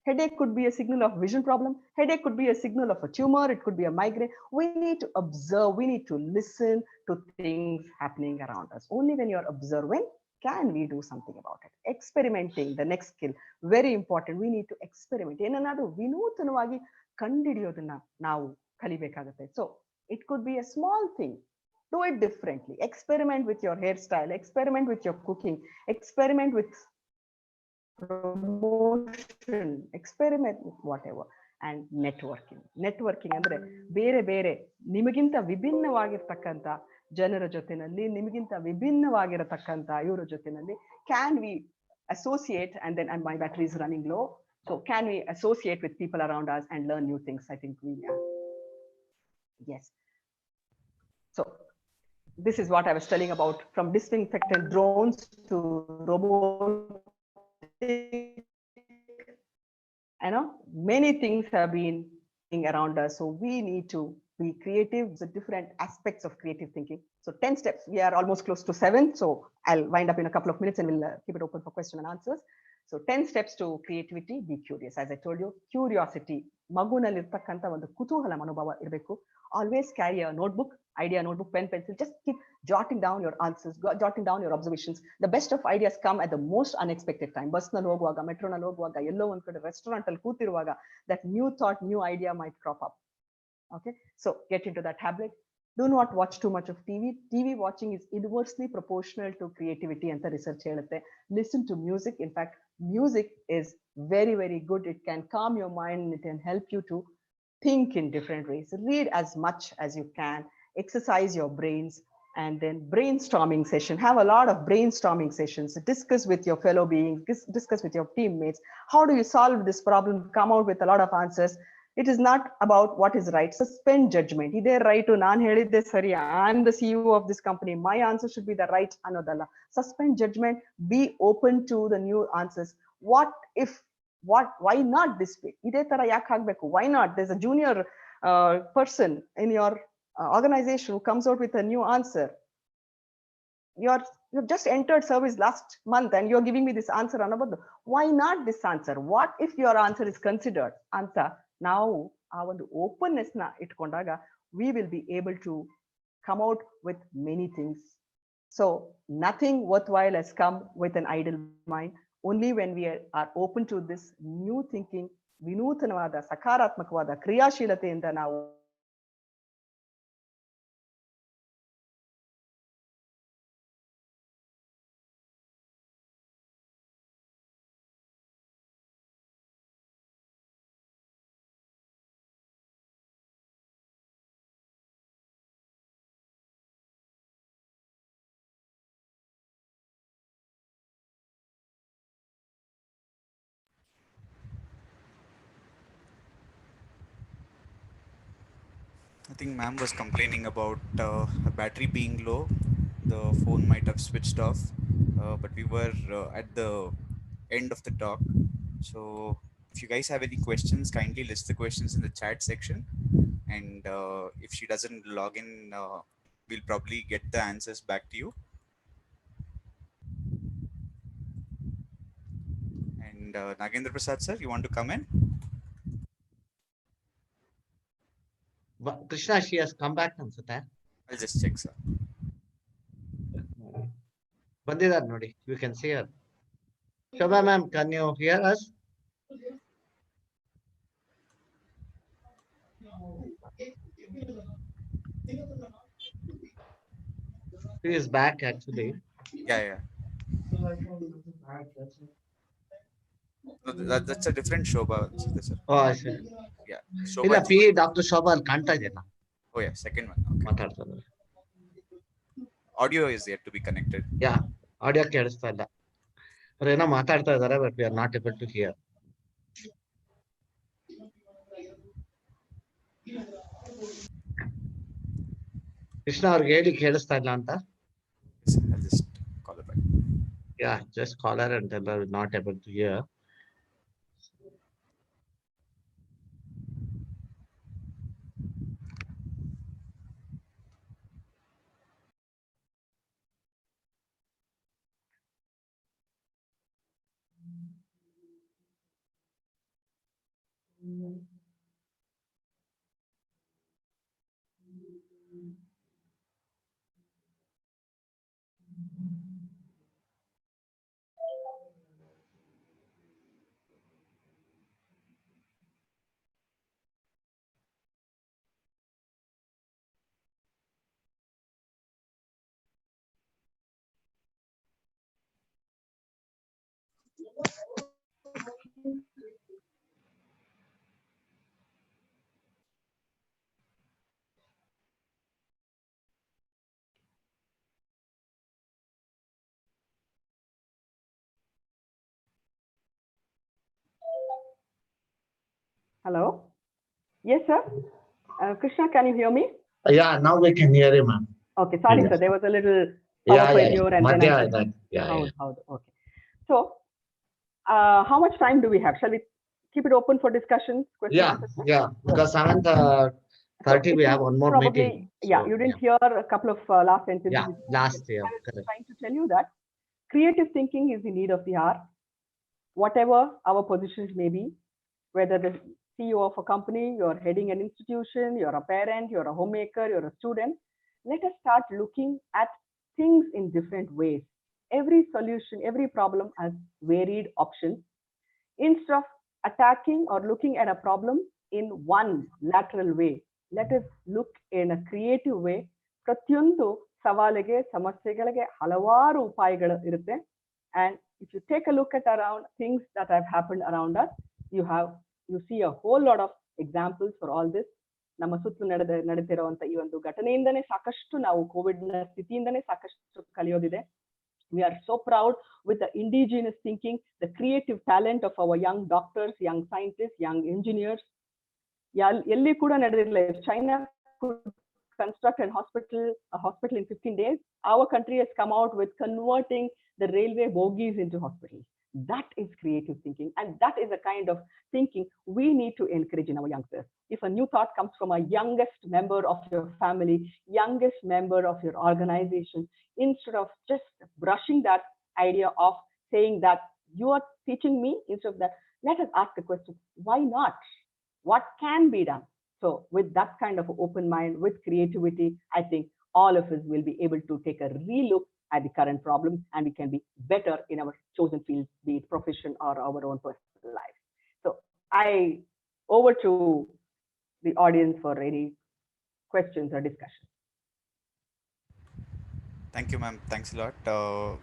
Headache could be a signal of vision problem. Headache could be a signal of a tumor. It could be a migraine. We need to observe. We need to listen to things happening around us. Only when you're observing can we do something about it. Experimenting, the next skill, very important. We need to experiment. ಏನನ್ನಾದರೂ ವಿನೂತನವಾಗಿ ಕಂಡುಹಿಡಿಯೋದನ್ನ ನಾವು ಕಲಿಬೇಕಾಗುತ್ತೆ. So It could be a small thing. Do it differently. Experiment with your hairstyle, experiment with your cooking, experiment with promotion, experiment with whatever. And networking ಅಂದ್ರೆ ಬೇರೆ ಬೇರೆ ನಿಮಗಿಂತ ವಿಭಿನ್ನವಾಗಿರ್ತಕ್ಕಂಥ ಜನರ ಜೊತೆನಲ್ಲಿ, ನಿಮಗಿಂತ ವಿಭಿನ್ನವಾಗಿರತಕ್ಕಂಥ ಇವರ ಜೊತೆನಲ್ಲಿ can we associate, and then my battery is running low, so can we associate with people around us and learn new things? I think we yes. So this is what I was telling about, from disinfectant drones to robotic. Many things have been around us, so we need to be creative. The different aspects of creative thinking. So 10 steps. We are almost close to 7, so I'll wind up in a couple of minutes and we'll keep it open for question and answers. So 10 steps to creativity. Be curious. As I told you, curiosity, magunalirtakanta ಒಂದು ಕುತೂಹಲ ಮನೋಭಾವ ಇರಬೇಕು. Always carry a notebook, idea notebook, pen, pencil. Just keep jotting down your answers, jotting down your observations. The best of ideas come at the most unexpected time. Bus ನಲ್ಲಿ ಹೋಗುವಾಗ, metro ನಲ್ಲಿ ಹೋಗುವಾಗ, ಎಲ್ಲೋ ಒಂದ್ ಕಡೆ ರೆಸ್ಟೋರೆಂಟ್ ಅಲ್ಲಿ ಕೂತಿರುವಾಗ, that new thought, new idea might crop up. Okay, so get into that habit. Do not watch too much of TV. TV watching is inversely proportional to creativity and the research helutte. Listen to music. In fact, music is very, very good. It can calm your mind. It can help you to think in different ways. Read as much as you can. Exercise your brains. And then brainstorming session. Have a lot of brainstorming sessions. Discuss with your fellow beings. Discuss with your teammates. How do you solve this problem? Come out with a lot of answers. It is not about what is right. Suspend judgment. Ide right to nan helidde sari. I'm the CEO of this company. My answer should be the right anodalla. Suspend judgment. Be open to the new answers. What if? What? Why not this way? Ide tara yak hagbeku? Why not? There's a junior person in your organization who comes out with a new answer. You've just entered service last month and you're giving me this answer. Why not this answer? What if your answer is considered? Answer. Now, our openness na itkondaga, we will be able to come out with many things. So nothing worthwhile has come with an idle mind. Only when we are open to this new thinking, vinuthanavada, sakaratmakavada, kriyashilate ನಾವು I think ma'am was complaining about her battery being low. The phone might have switched off, but we were at the end of the talk. So if you guys have any questions, kindly list the questions in the chat section. And if she doesn't log in, we'll probably get the answers back to you. And Nagendra Prasad sir, you want to come in? Krishna, she has come back ಅನ್ಸುತ್ತೆ. I'll just check sir. ಬಂದಿದ್ದಾರೆ ನೋಡಿ. You can see her. Shobha ma'am, can you hear us? She is back actually. Yeah. No, that's a different Shobha. Sir. Oh, I see. Yeah. ಇಲ್ಲ Shobha. P doctor Shobha ಅಲ್ಲಿ ಕಾಣ್ತಾ ಇದೆಯಲ್ಲ. Oh yeah, second one. Okay. ಮಾತಾಡ್ತಾ ಇದ್ದಾರೆ. Audio is yet to be connected. ಯಾ audio ಕೇಳಿಸ್ತಾ ಇಲ್ಲ. ಅವ್ರೇನೋ ಮಾತಾಡ್ತಾ ಇದ್ದಾರೆ, but we are not able to hear. Krishna ಅವ್ರಿಗೆ ಹೇಳಿ ಕೇಳಿಸ್ತಾ ಇಲ್ಲ ಅಂತ. I'll just call her back. Yeah, just call her and tell her not able to hear. Hello. Yes, sir. Krishna, can you hear me? Yeah, now we can hear you, ma'am. Okay, sorry, Yeah. sir. There was a little power Yeah, yeah, failure, and then Madhya, I said, yeah. Okay. So, how much time do we have? Shall we keep it open for discussions, question Yeah, answer? yeah, because Okay. 7:30 So we it have was one more meeting. probably, yeah, So you yeah, didn't hear a couple of last sentences. yeah, last year, I was correct. trying to tell you that creative thinking is the need of the hour. Whatever our positions may be, whether the CEO of a company, you're heading an institution, you're a parent, you're a homemaker, you're a student, let us start looking at things in different ways. Every solution, every problem has varied options. Instead of attacking or looking at a problem in one lateral way, let us look in a creative way. ಪ್ರತಿಯೊಂದು ಸವಾಲಿಗೆ ಸಮಸ್ಯೆಗಳಿಗೆ ಹಲವಾರು ಉಪಾಯಗಳು ಇರುತ್ತೆ. And if you take a look at around things that have happened around us, you see a whole lot of examples for all this. ನಮ್ಮ ಸುತ್ತಲೂ ನಡೀತಿರುವಂತ ಈ ಒಂದು ಘಟನೆಯಿಂದನೇ ಸಾಕಷ್ಟು ನಾವು ಕೋವಿಡ್ ನ ಸ್ಥಿತಿಯಿಂದನೇ ಸಾಕಷ್ಟು ಕಲಿಯೋದಿದೆ. We are so proud with the indigenous thinking, the creative talent of our young doctors, young scientists, young engineers. ಎಲ್ಲಿ ಕೂಡ ನಡೆದಿರಲಿಲ್ಲ. If China could construct a hospital in 15 days, our country has come out with converting the railway bogies into hospitals. That is creative thinking, and that is the kind of thinking we need to encourage in our youngsters. If a new thought comes from a youngest member of your family, youngest member of your organization, instead of just brushing that idea off, saying that you are teaching me, instead of that, let us ask the question, why not? What can be done? So with that kind of open mind, with creativity, I think all of us will be able to take a relook at the current problems, and we can be better in our chosen fields, be it profession or our own personal life. So I over to the audience for any questions or discussions. Thank you, ma'am. Thanks a lot.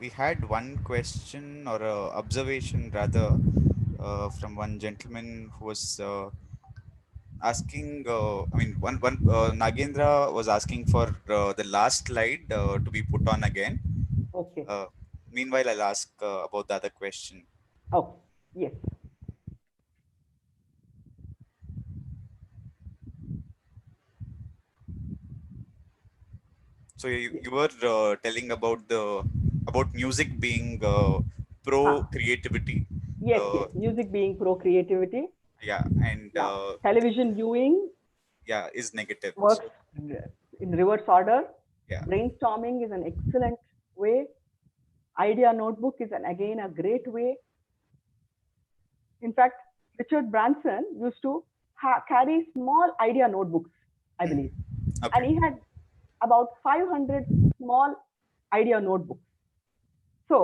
We had one question or observation rather from one gentleman who was asking. I mean, one Nagendra was asking for the last slide to be put on again. Okay. Meanwhile, I'll ask about the other question. Oh, yes. So you were telling about music being pro creativity. Yes, yes. Music being pro creativity. Yeah, and television viewing. Yeah, is negative. Works in reverse order. Yeah. Brainstorming is an excellent way. Idea notebook is again a great way. In fact, Richard Branson used to carry small idea notebooks, I believe. Okay. And he had about 500 small idea notebooks. So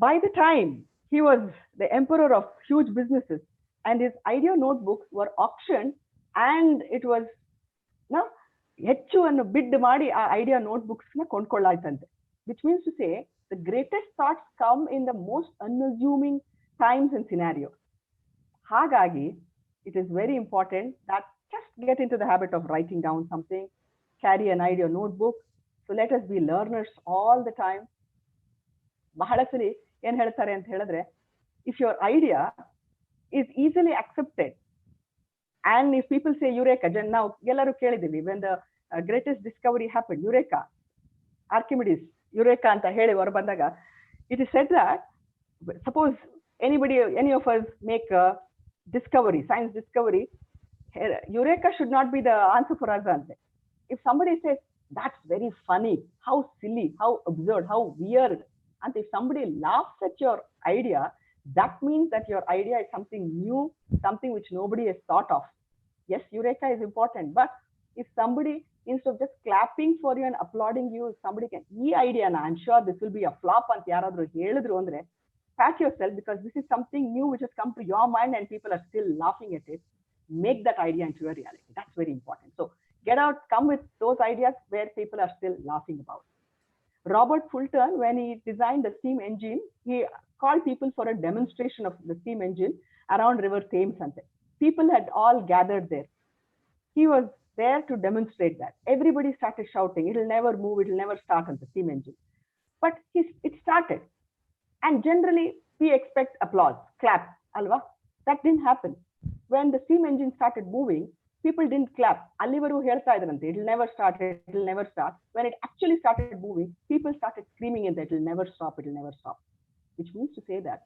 by the time he was the emperor of huge businesses, and his idea notebooks were auctioned, and it was ಹೆಚ್ಚು ಅನ್ನು ಬಿಡ್ ಮಾಡಿ ಆ idea notebooks ನ ಕೊಂಡ್ಕೊಳ್ಳಾಯ್ತಂತೆ. Which means to say the greatest thoughts come in the most unassuming times and scenarios. ಹಾಗಾಗಿ it is very important that just get into the habit of writing down something, carry an idea notebook. So let us be learners all the time. ಬಹಳ ಸರಿ ಏನ್ ಹೇಳ್ತಾರೆ ಅಂತ ಹೇಳಿದ್ರೆ, if your idea is easily accepted, and if people say Eureka, ನಾವು ಎಲ್ಲರೂ ಕೇಳಿದ್ದೀವಿ, when the greatest discovery happened, Eureka, Archimedes, Eureka ಅಂತ ಹೇಳಿ ಹೊರ ಬಂದಾಗ, it is said that suppose any of us make a discovery, science discovery, Eureka should not be the answer for us. If somebody says that's very funny, how silly, how absurd, how weird, and if somebody laughs at your idea, that means that your idea is something new, something which nobody has thought of. Yes, Eureka is important, but if somebody, instead of just clapping for you and applauding you, somebody can, ee idea na, I'm sure this will be a flop ant yaradru helidru andre, pat yourself, because this is something new which has come to your mind and people are still laughing at it. Make that idea into a reality. That's very important. So get out, come with those ideas where people are still laughing about. Robert Fulton, when he designed the steam engine, he called people for a demonstration of the steam engine around River Thames. People had all gathered there. He was there to demonstrate that. Everybody started shouting, it'll never move, it'll never start on the steam engine. But it started. And generally, we expect applause, clap, alva. That didn't happen. When the steam engine started moving, people didn't clap. Allivaru ಹೇಳ್ತಾ ಇದ್ರಂತೆ, it'll never start, it'll never start. When it actually started moving, people started screaming in that it'll never stop, it'll never stop. Which means to say that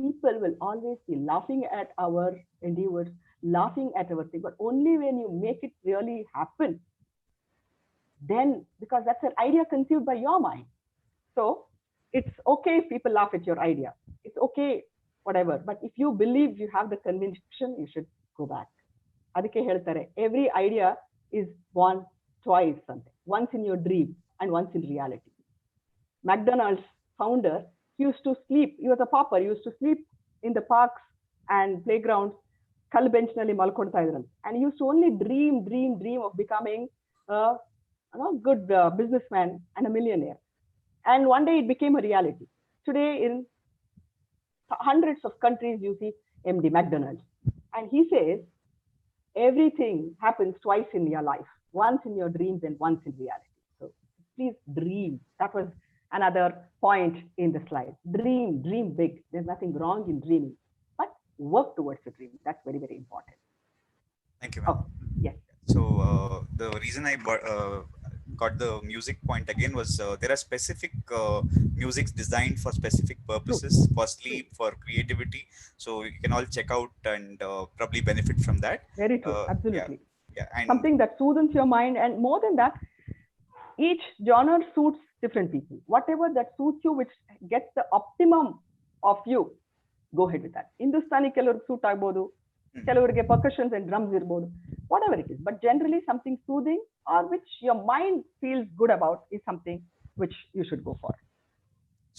people will always be laughing at our endeavors, laughing at our thing, but only when you make it really happen, then, because that's an idea conceived by your mind. So it's okay if people laugh at your idea. It's okay, whatever. But if you believe, you have the conviction, you should go back. ಅದಕ್ಕೆ ಹೇಳ್ತಾರೆ, every idea is born twice, something. Once in your dream and once in reality. McDonald's founder used to sleep. He was a pauper. He used to sleep in the parks and playgrounds. ಕಲ್ bench ನಲ್ಲಿ ಮಲ್ಕೊಳ್ತಾ ಇದ್ರಂತೆ. And he used to only dream of becoming a good businessman and a millionaire. And one day it became a reality. Today in hundreds of countries you see MD McDonald's. And he says, everything happens twice in your life. Once in your dreams and once in reality. So please dream. That was another point in the slide. Dream big. There's nothing wrong in dreaming, but work towards your dream. That's very, very important. Thank you, ma'am. Oh, yes. So the reason I got the music point again was there are specific musics designed for specific purposes. True. Firstly, for creativity. So you can all check out and probably benefit from that. Very true. Absolutely. Yeah. And something that soothes your mind, and more than that, each genre suits different people. Whatever that suits you, which gets the optimum of you, go ahead with that. Hindustani ಕೆಲವರು suit ಆಗ್ಬೋದು, ಕೆಲವರಿಗೆ percussions and drums ಇರ್ಬೋದು, whatever it is. But generally something soothing or which your mind feels good about is something which you should go for.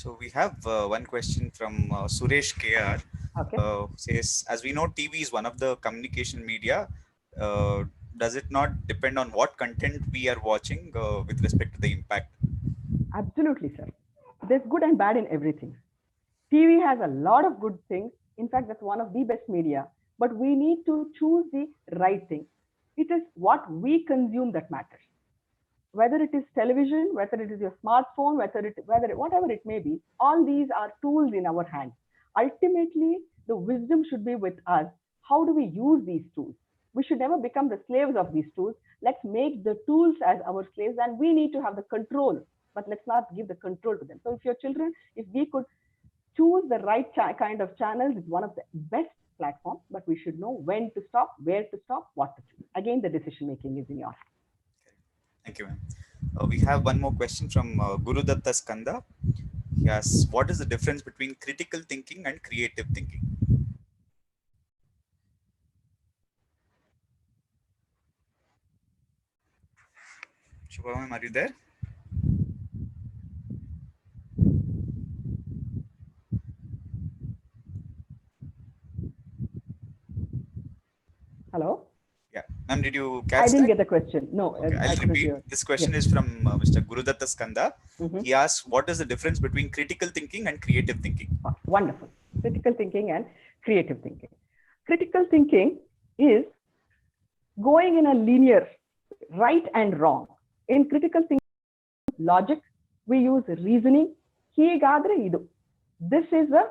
So we have one question from Suresh KR. Okay. Says, as we know, TV is one of the communication media. Does it not depend on what content we are watching with respect to the impact? Absolutely, sir. There's good and bad in everything. TV has a lot of good things. In fact, that's one of the best media. But we need to choose the right thing. It is what we consume that matters. Whether it is television, whether it is your smartphone, whatever it may be, all these are tools in our hands. Ultimately, the wisdom should be with us. How do we use these tools? We should never become the slaves of these tools. Let's make the tools as our slaves, and we need to have the control, but let's not give the control to them. So if your children, if we could choose the right kind of channels, it's one of the best platforms, but we should know when to stop, where to stop, what to choose. Again, the decision making is in your hands. Thank you, ma'am. We have one more question from Gurudatta Skanda. He asks, what is the difference between critical thinking and creative thinking? Shubha ma'am, are you there? Hello? Yeah. Ma'am, did you catch I didn't that? get the question. No, Okay, I'll couldn't repeat. hear. This question Yes. is from Mr. Gurudatta Skanda. Mhm. He asks, what is the difference between critical thinking and creative thinking? Wonderful. Critical thinking and creative thinking. Critical thinking is going in a linear, right and wrong. In critical thinking, logic, we use reasoning. ಹೀಗಾದ್ರೆ ಇದು. This is a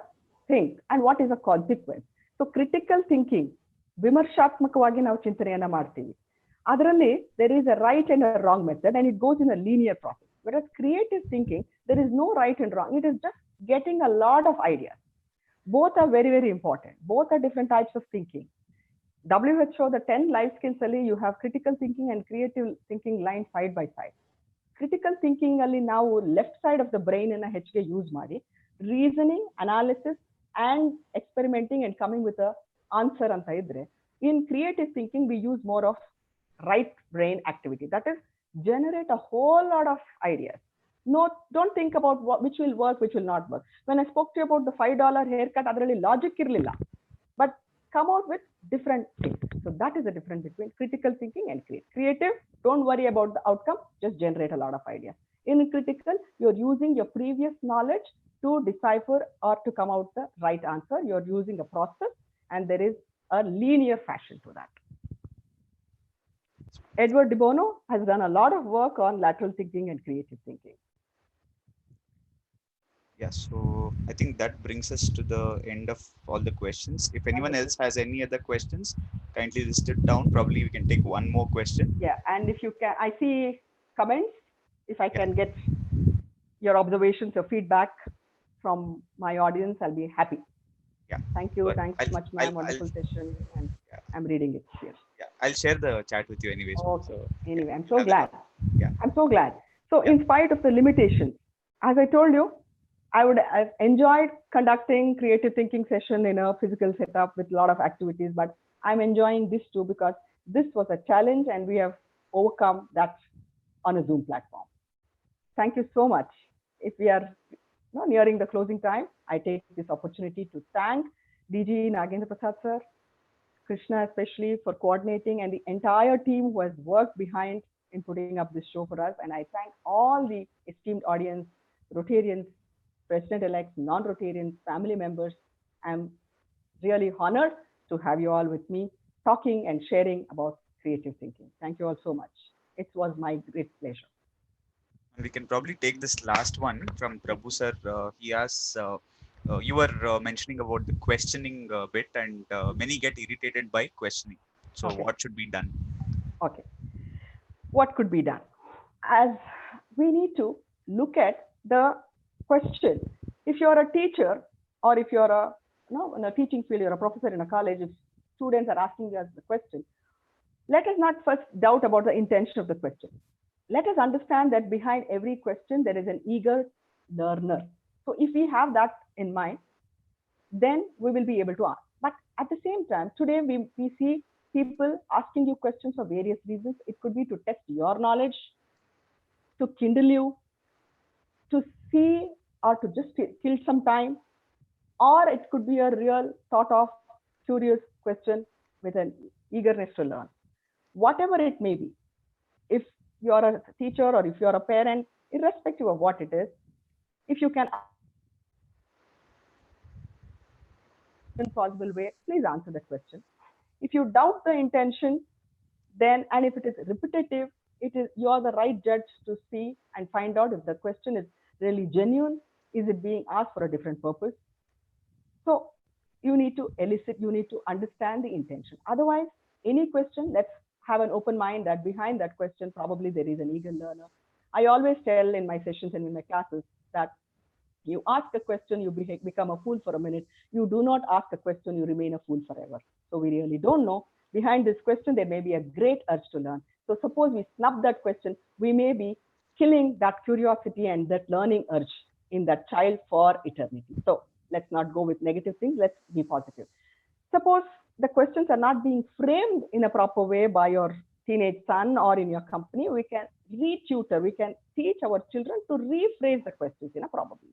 thing, and what is a consequence? So critical thinking, ವಿಮರ್ಶಾತ್ಮಕವಾಗಿ ನಾವು ಚಿಂತನೆಯನ್ನ ಮಾಡ್ತೀವಿ. ಅದರಲ್ಲಿ there is a right and a wrong method, and it goes in a linear process. Whereas creative thinking, there is no right and wrong. It is just getting a lot of ideas. Both are very, very important. Both are different types of thinking. WHO, the 10 life skills ಅಲ್ಲಿ you have critical thinking and creative thinking lined side by side. Critical thinking ಅಲ್ಲಿ ನಾವು left side of the brain ಅನ್ನ ಹೆಚ್ಚಿಗೆ use ಮಾಡಿ reasoning, analysis and experimenting and coming with answer ಅಂತ ಇದ್ರೆ, in creative thinking we use more of right brain activity. That is, generate a whole lot of ideas. No, don't think about which will work, which will not work. When I spoke to you about the $5 haircut, adralli logic irlilla, but come out with different things. So that is the difference between critical thinking and creative. Don't worry about the outcome, just generate a lot of ideas. In critical, you're using your previous knowledge to decipher or to come out the right answer. You're using a process, and there is a linear fashion to that. Edward de Bono has done a lot of work on lateral thinking and creative thinking. Yeah, so I think that brings us to the end of all the questions. If anyone Wonderful. else has any other questions, kindly list it down. Probably we can take one more question. Yeah, and if you can, I see comments. If I Yeah, can get your observations, your feedback from my audience, I'll be happy. yeah. Thank you. But Thanks much, I'll, ma'am. I'll Wonderful session. And yeah, I'm reading it here. yeah. I'll share the chat with you anyways. Okay. So yeah, Anyway, I'm you so have the glad. doc. Yeah, I'm so glad. So, yeah, in spite of the limitations, as I told you, I've enjoyed conducting creative thinking session in a physical setup with a lot of activities, but I'm enjoying this too because this was a challenge and we have overcome that on a Zoom platform. Thank you so much. If we are nearing the closing time, I take this opportunity to thank DG Nagendra Prasad sir, Krishna especially for coordinating, and the entire team who has worked behind in putting up this show for us. And I thank all the esteemed audience, Rotarians, President-elects, non-Rotarians, family members. I'm really honored to have you all with me talking and sharing about creative thinking. Thank you all so much. It was my great pleasure. and we can probably take this last one from Prabhu sir. He asks, you were mentioning about the questioning bit, and many get irritated by questioning. So Okay. what should be done? Okay. What could be done? As we need to look at the question. If you're a teacher or if you're in a teaching field, you're a professor in a college, if students are asking us the question, let us not first doubt about the intention of the question. Let us understand that behind every question, there is an eager learner. So if we have that in mind, then we will be able to ask. But at the same time, today we see people asking you questions for various reasons. It could be to test your knowledge, to kindle you, to see or to just kill some time, or it could be a real thought of curious question with an eagerness to learn. Whatever it may be, if you're a teacher or if you're a parent, irrespective of what it is, if you can in possible way, please answer the question. If you doubt the intention, then and if it is repetitive, it is you are the right judge to see and find out if the question is really genuine. Is it being asked for a different purpose? So you need to elicit, you need to understand the intention. Otherwise, any question, let's have an open mind that behind that question, probably there is an eager learner. I always tell in my sessions and in my classes that you ask a question, you become a fool for a minute. You do not ask a question, you remain a fool forever. So we really don't know. Behind this question, there may be a great urge to learn. So suppose we snub that question, we may be killing that curiosity and that learning urge in that child for eternity. So let's not go with negative things. Let's be positive. Suppose the questions are not being framed in a proper way by your teenage son or in your company, we can retutor, we can teach our children to rephrase the questions in a proper way.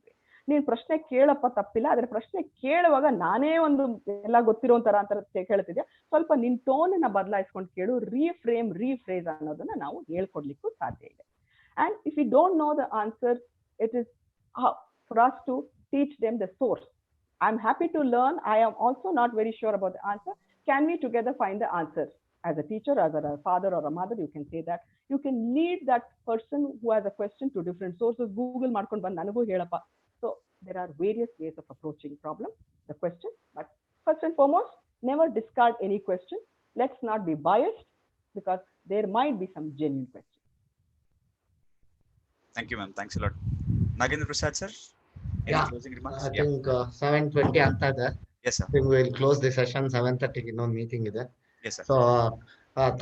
ನೀನು ಪ್ರಶ್ನೆ ಕೇಳಪ್ಪ ತಪ್ಪಿಲ್ಲ, ಆದ್ರೆ ಪ್ರಶ್ನೆ ಕೇಳುವಾಗ ನಾನೇ ಒಂದು ಎಲ್ಲ ಗೊತ್ತಿರೋ ತರ ಅಂತ ಕೇಳ್ತಿದ್ಯಾ, ಸ್ವಲ್ಪ ನಿನ್ ಟೋನ್ ಬದಲಾಯಿಸ್ಕೊಂಡು ಕೇಳು, ರೀಫ್ರೇಸ್ ಅನ್ನೋದನ್ನ ನಾವು ಹೇಳ್ಕೊಡ್ಲಿಕ್ಕೂ ಸಾಧ್ಯ ಇದೆ. And if we don't know the answer, it is for us to teach them the source. I'm happy to learn. I am also not very sure about the answer. Can we together find the answer? As a teacher, as a father or a mother, you can say that. You can lead that person who has a question to different sources. Google ಮಾಡ್ಕೊಂಡು ಬಂದು ನನಗೂ ಹೇಳಪ್ಪ. So there are various ways of approaching problem, the question. But first and foremost, never discard any question. Let's not be biased because there might be some genuine questions. Thank you, ma'am. Thanks a lot. Nagendra Prasad, sir, any Yeah, closing remarks? I Yeah. think 7:20 ಆಗ್ತಾ ಇದೆ. Yes, sir. I think we'll close the session 7:30 ಇನ್ನೊಂದು meeting ಇದೆ. Yes, sir. So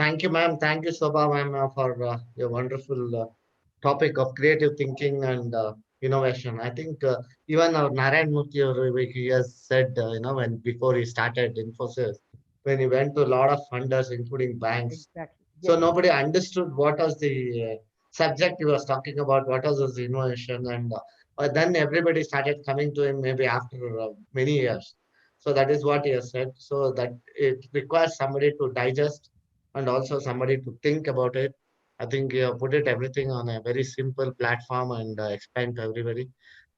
thank you, ma'am. Thank you, Shobha, ma'am, for your wonderful topic of creative thinking and innovation. I think even our Narayan Murthy, he has said, when before he started Infosys, when he went to a lot of funders, including banks, Exactly. so Yes. nobody understood what was the subject he was talking about, what was his innovation, and then everybody started coming to him maybe after many years. So that is what he has said. So that it requires somebody to digest and also somebody to think about it. I think you have put it everything on a very simple platform and explained to everybody.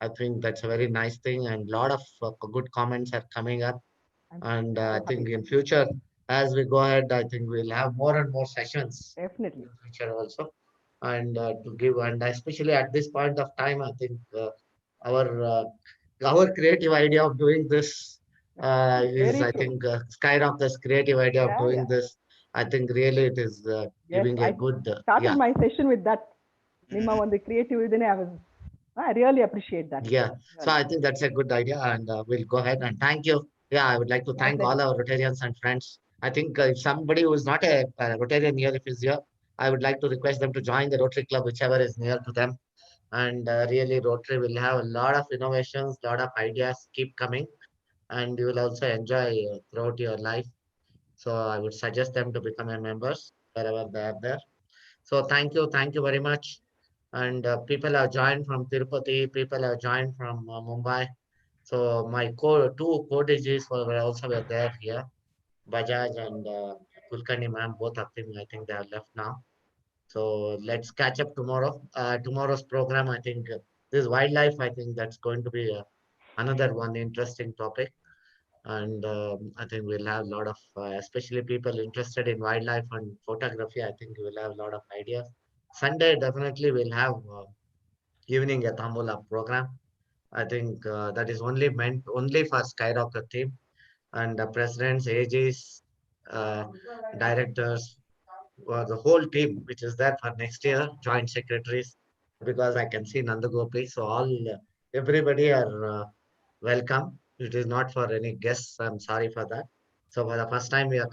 I think that's a very nice thing, and a lot of good comments are coming up. I'm And so I happy think for in you. future, as we go ahead, I think we'll have more and more sessions in Definitely. future also. And to give, and especially at this point of time, I think our uh, our creative idea of doing this is, Very I true. think, Skyrocket's creative idea of Yeah, doing yeah. this. I think really it is Yes, giving a I good, started yeah, my session with that. Nima Mhm. on the creative within. I really appreciate that. yeah. So Really. I think that's a good idea, and we'll go ahead and thank you. Yeah, I would like to My thank all pleasure. our Rotarians and friends. I think if somebody who is not a Rotarian here, if is here, I would like to request them to join the Rotary Club, whichever is near to them. And really, Rotary will have a lot of innovations, lot of ideas keep coming, and you will also enjoy throughout your life. So I would suggest them to become a members wherever they are there. So thank you very much. And people have joined from Tirupati, people have joined from Mumbai. So my two co-DGs were also were there here, Bajaj and Kulkarni ma'am, both of them. I think they are left now. So let's catch up tomorrow. Tomorrow's program, I think, this wildlife. I think that's going to be another one interesting topic. And I think we'll have a lot of, especially people interested in wildlife and photography. I think we'll have a lot of ideas. Sunday, definitely we'll have evening a Tambula program. I think that is only meant only for Skyrocket team and the presidents, AGs, uh, directors, the whole team, which is there for next year, joint secretaries, because I can see Nandagopi. So everybody are welcome. It is not for any guests. I'm sorry for that. So for the first time, we are